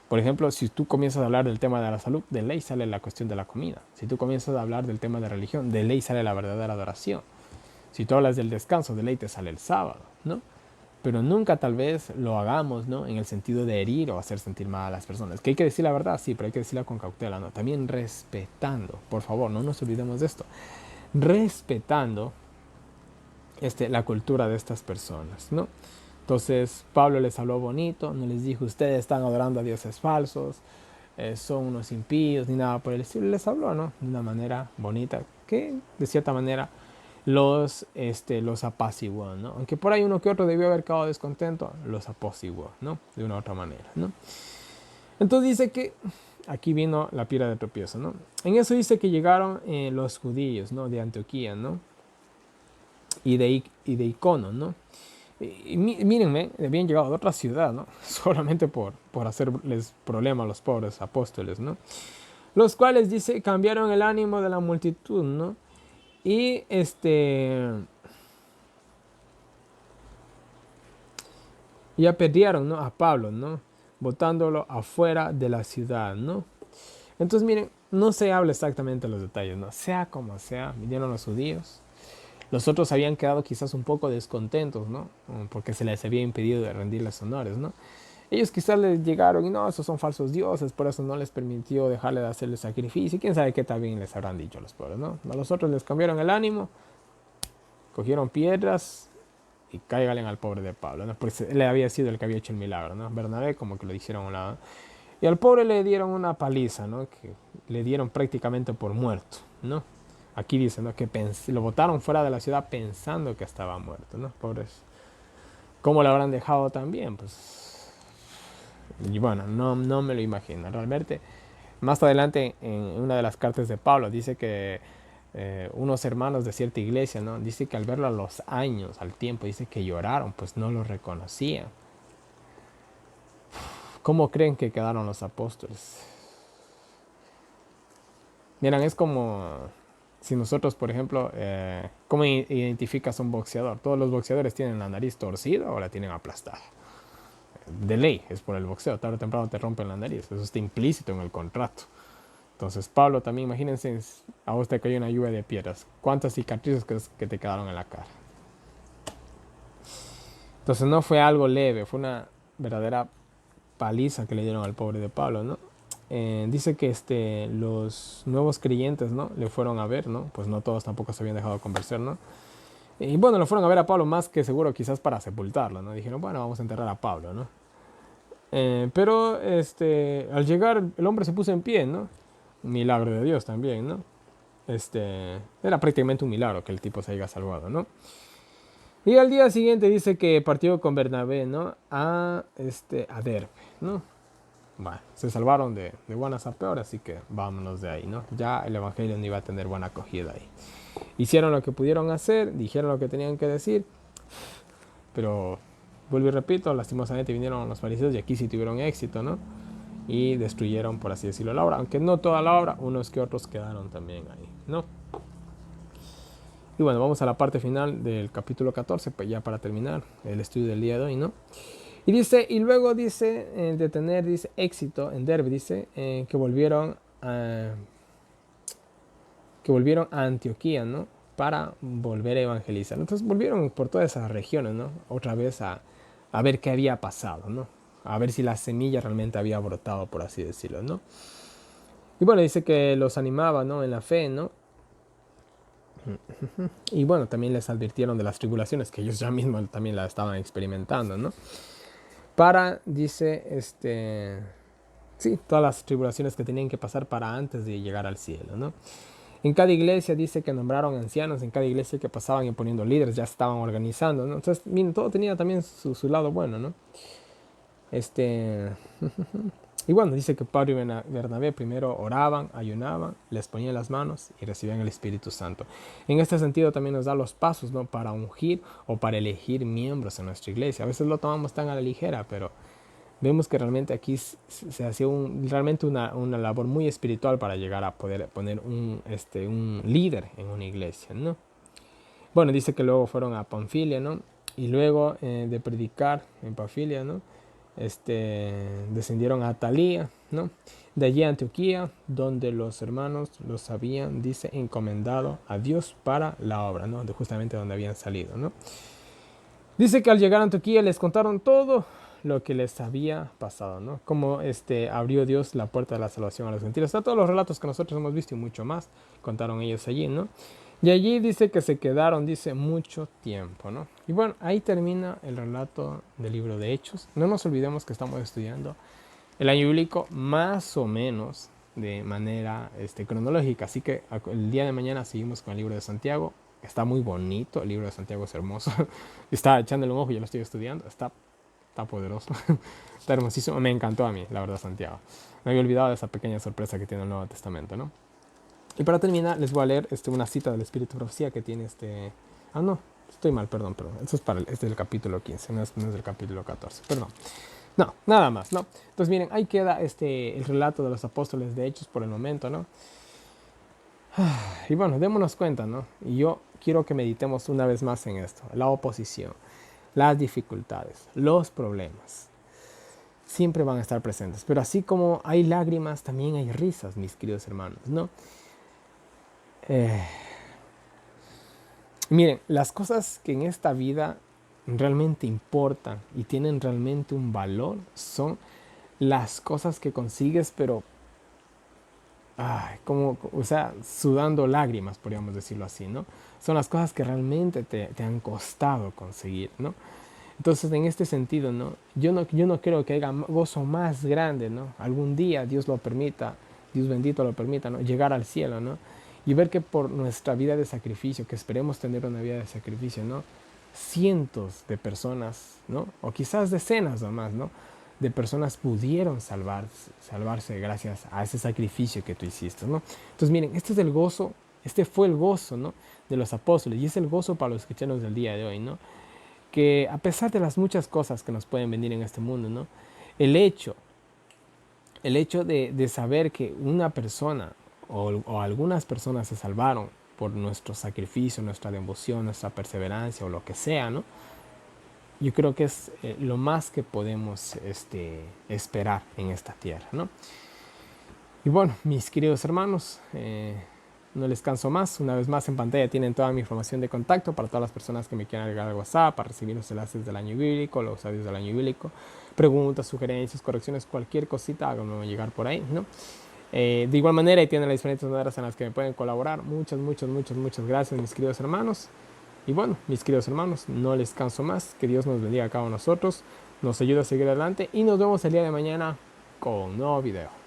Por ejemplo, si tú comienzas a hablar del tema de la salud, de ley sale la cuestión de la comida. Si tú comienzas a hablar del tema de religión, de ley sale la verdadera adoración. Si tú hablas del descanso, de ley te sale el sábado, ¿no? Pero nunca tal vez lo hagamos, ¿no? En el sentido de herir o hacer sentir mal a las personas. Que hay que decir la verdad, sí, pero hay que decirla con cautela, ¿no? También respetando, por favor, no nos olvidemos de esto. Respetando la cultura de estas personas, ¿no? Entonces Pablo les habló bonito, no les dijo ustedes están adorando a dioses falsos, son unos impíos ni nada por el estilo, les habló, ¿no? De una manera bonita, que de cierta manera los apaciguó, ¿no? Aunque por ahí uno que otro debió haber quedado descontento, los apaciguó, ¿no? De una u otra manera, ¿no? Entonces dice que aquí vino la piedra de tropiezo, ¿no? En eso dice que llegaron los judíos, ¿no? De Antioquía, ¿no? Y de Icono, ¿no? Y mírenme, habían llegado de otra ciudad, ¿no? Solamente por hacerles problema a los pobres apóstoles, ¿no? Los cuales, dice, cambiaron el ánimo de la multitud, ¿no? Y ya perdieron, ¿no? A Pablo, ¿no? Botándolo afuera de la ciudad, ¿no? Entonces, miren, no se habla exactamente de los detalles, ¿no? Sea como sea, vinieron los judíos. Los otros habían quedado quizás un poco descontentos, ¿no? Porque se les había impedido de rendirles honores, ¿no? Ellos quizás les llegaron y no, esos son falsos dioses, por eso no les permitió dejarle de hacerle sacrificio. Quién sabe qué también les habrán dicho los pobres, ¿no? A los otros les cambiaron el ánimo, cogieron piedras y cáigale al pobre de Pablo, ¿no? Porque él había sido el que había hecho el milagro, ¿no? Bernabé como que lo dijeron a un lado. Y al pobre le dieron una paliza, ¿no? Que le dieron prácticamente por muerto, ¿no? Aquí dice, ¿no? Que lo botaron fuera de la ciudad pensando que estaba muerto, ¿no? Pobres. ¿Cómo lo habrán dejado también? Pues, y bueno, no me lo imagino. Realmente, más adelante en una de las cartas de Pablo dice que unos hermanos de cierta iglesia, ¿no? Dice que al verlo a los años, al tiempo, dice que lloraron, pues no lo reconocían. ¿Cómo creen que quedaron los apóstoles? Miren, es como si nosotros, por ejemplo, ¿cómo identificas a un boxeador? Todos los boxeadores tienen la nariz torcida o la tienen aplastada. De ley, es por el boxeo, tarde o temprano te rompen la nariz, eso está implícito en el contrato. Entonces Pablo también, imagínense, a vos te cayó una lluvia de piedras, ¿cuántas cicatrices que te quedaron en la cara? Entonces no fue algo leve, fue una verdadera paliza que le dieron al pobre de Pablo, ¿no? Dice que los nuevos creyentes, ¿no? Le fueron a ver, ¿no? Pues no todos tampoco se habían dejado convencer, ¿no? Y bueno, lo fueron a ver a Pablo más que seguro quizás para sepultarlo, ¿no? Dijeron, bueno, vamos a enterrar a Pablo, ¿no? Pero al llegar el hombre se puso en pie, ¿no? Un milagro de Dios también, ¿no? Era prácticamente un milagro que el tipo se haya salvado, ¿no? Y al día siguiente dice que partió con Bernabé, ¿no? A Derbe, ¿no? Bueno, se salvaron de buenas a peor, así que vámonos de ahí, ¿no? Ya el evangelio no iba a tener buena acogida ahí. Hicieron lo que pudieron hacer, dijeron lo que tenían que decir, pero vuelvo y repito, lastimosamente vinieron los fariseos y aquí sí tuvieron éxito, ¿no? Y destruyeron, por así decirlo, la obra. Aunque no toda la obra, unos que otros quedaron también ahí, ¿no? Y bueno, vamos a la parte final del capítulo 14, pues ya para terminar el estudio del día de hoy, ¿no? Y dice, y luego dice, de tener, dice, éxito en Derbe, dice, que volvieron a Antioquía, ¿no? Para volver a evangelizar. Entonces volvieron por todas esas regiones, ¿no? Otra vez a ver qué había pasado, ¿no? A ver si la semilla realmente había brotado, por así decirlo, ¿no? Y bueno, dice que los animaba, ¿no? En la fe, ¿no? Y bueno, también les advirtieron de las tribulaciones que ellos ya mismos también la estaban experimentando, ¿no? Para, dice, sí, todas las tribulaciones que tenían que pasar para antes de llegar al cielo, ¿no? En cada iglesia dice que nombraron ancianos, en cada iglesia que pasaban y poniendo líderes, ya estaban organizando, ¿no? Entonces, miren, todo tenía también su lado bueno, ¿no? Y bueno, dice que Pablo y Bernabé primero oraban, ayunaban, les ponían las manos y recibían el Espíritu Santo. En este sentido también nos da los pasos, ¿no? Para ungir o para elegir miembros en nuestra iglesia. A veces lo tomamos tan a la ligera, pero vemos que realmente aquí se hacía realmente una labor muy espiritual para llegar a poder poner un líder en una iglesia, ¿no? Bueno, dice que luego fueron a Panfilia, ¿no? Y luego de predicar en Panfilia, ¿no? Descendieron a Atalía, ¿no? De allí a Antioquía, donde los hermanos los habían, dice, encomendado a Dios para la obra, ¿no? De justamente donde habían salido, ¿no? Dice que al llegar a Antioquía les contaron todo lo que les había pasado, ¿no? Cómo abrió Dios la puerta de la salvación a los gentiles. Está todos los relatos que nosotros hemos visto y mucho más contaron ellos allí, ¿no? Y allí dice que se quedaron, dice, mucho tiempo, ¿no? Y bueno, ahí termina el relato del libro de Hechos. No nos olvidemos que estamos estudiando el año bíblico más o menos de manera cronológica. Así que el día de mañana seguimos con el libro de Santiago Está muy bonito, el libro de Santiago es hermoso. Estaba echándole un ojo, yo lo estoy estudiando. Está poderoso. Está hermosísimo. Me encantó a mí, la verdad, Santiago. Me había olvidado de esa pequeña sorpresa que tiene el Nuevo Testamento, ¿no? Y para terminar, les voy a leer una cita del Espíritu de Profecía que tiene Ah, no, estoy mal, perdón. Eso es para es del capítulo 15, no es del capítulo 14, perdón. No, nada más, ¿no? Entonces, miren, ahí queda el relato de los apóstoles de Hechos por el momento, ¿no? Y bueno, démonos cuenta, ¿no? Y yo quiero que meditemos una vez más en esto. La oposición, las dificultades, los problemas, siempre van a estar presentes. Pero así como hay lágrimas, también hay risas, mis queridos hermanos, ¿no? Miren, las cosas que en esta vida realmente importan y tienen realmente un valor son las cosas que consigues, pero como, o sea, sudando lágrimas, podríamos decirlo así, ¿no? Son las cosas que realmente te han costado conseguir, ¿no? Entonces, en este sentido, ¿no? Yo no creo que haya gozo más grande, ¿no? Algún día Dios lo permita, Dios bendito lo permita, ¿no? Llegar al cielo, ¿no? Y ver que por nuestra vida de sacrificio, que esperemos tener una vida de sacrificio, ¿no? Cientos de personas, ¿no? O quizás decenas o más, ¿no? De personas pudieron salvarse gracias a ese sacrificio que tú hiciste, ¿no? Entonces, miren, este es el gozo, este fue el gozo, ¿no? De los apóstoles y es el gozo para los cristianos del día de hoy, ¿no? Que a pesar de las muchas cosas que nos pueden venir en este mundo, ¿no? El hecho, de saber que una persona o algunas personas se salvaron por nuestro sacrificio, nuestra devoción, nuestra perseverancia o lo que sea, ¿no? Yo creo que es lo más que podemos esperar en esta tierra, ¿no? Y bueno, mis queridos hermanos, no les canso más. Una vez más en pantalla tienen toda mi información de contacto para todas las personas que me quieran agregar al WhatsApp, para recibir los enlaces del año bíblico, los audios del año bíblico, preguntas, sugerencias, correcciones, cualquier cosita, háganme llegar por ahí, ¿no? De igual manera, ahí tienen las diferentes maneras en las que me pueden colaborar. Muchas gracias, mis queridos hermanos. Y bueno, mis queridos hermanos, no les canso más. Que Dios nos bendiga a cada uno de nosotros, nos ayude a seguir adelante y nos vemos el día de mañana con un nuevo video.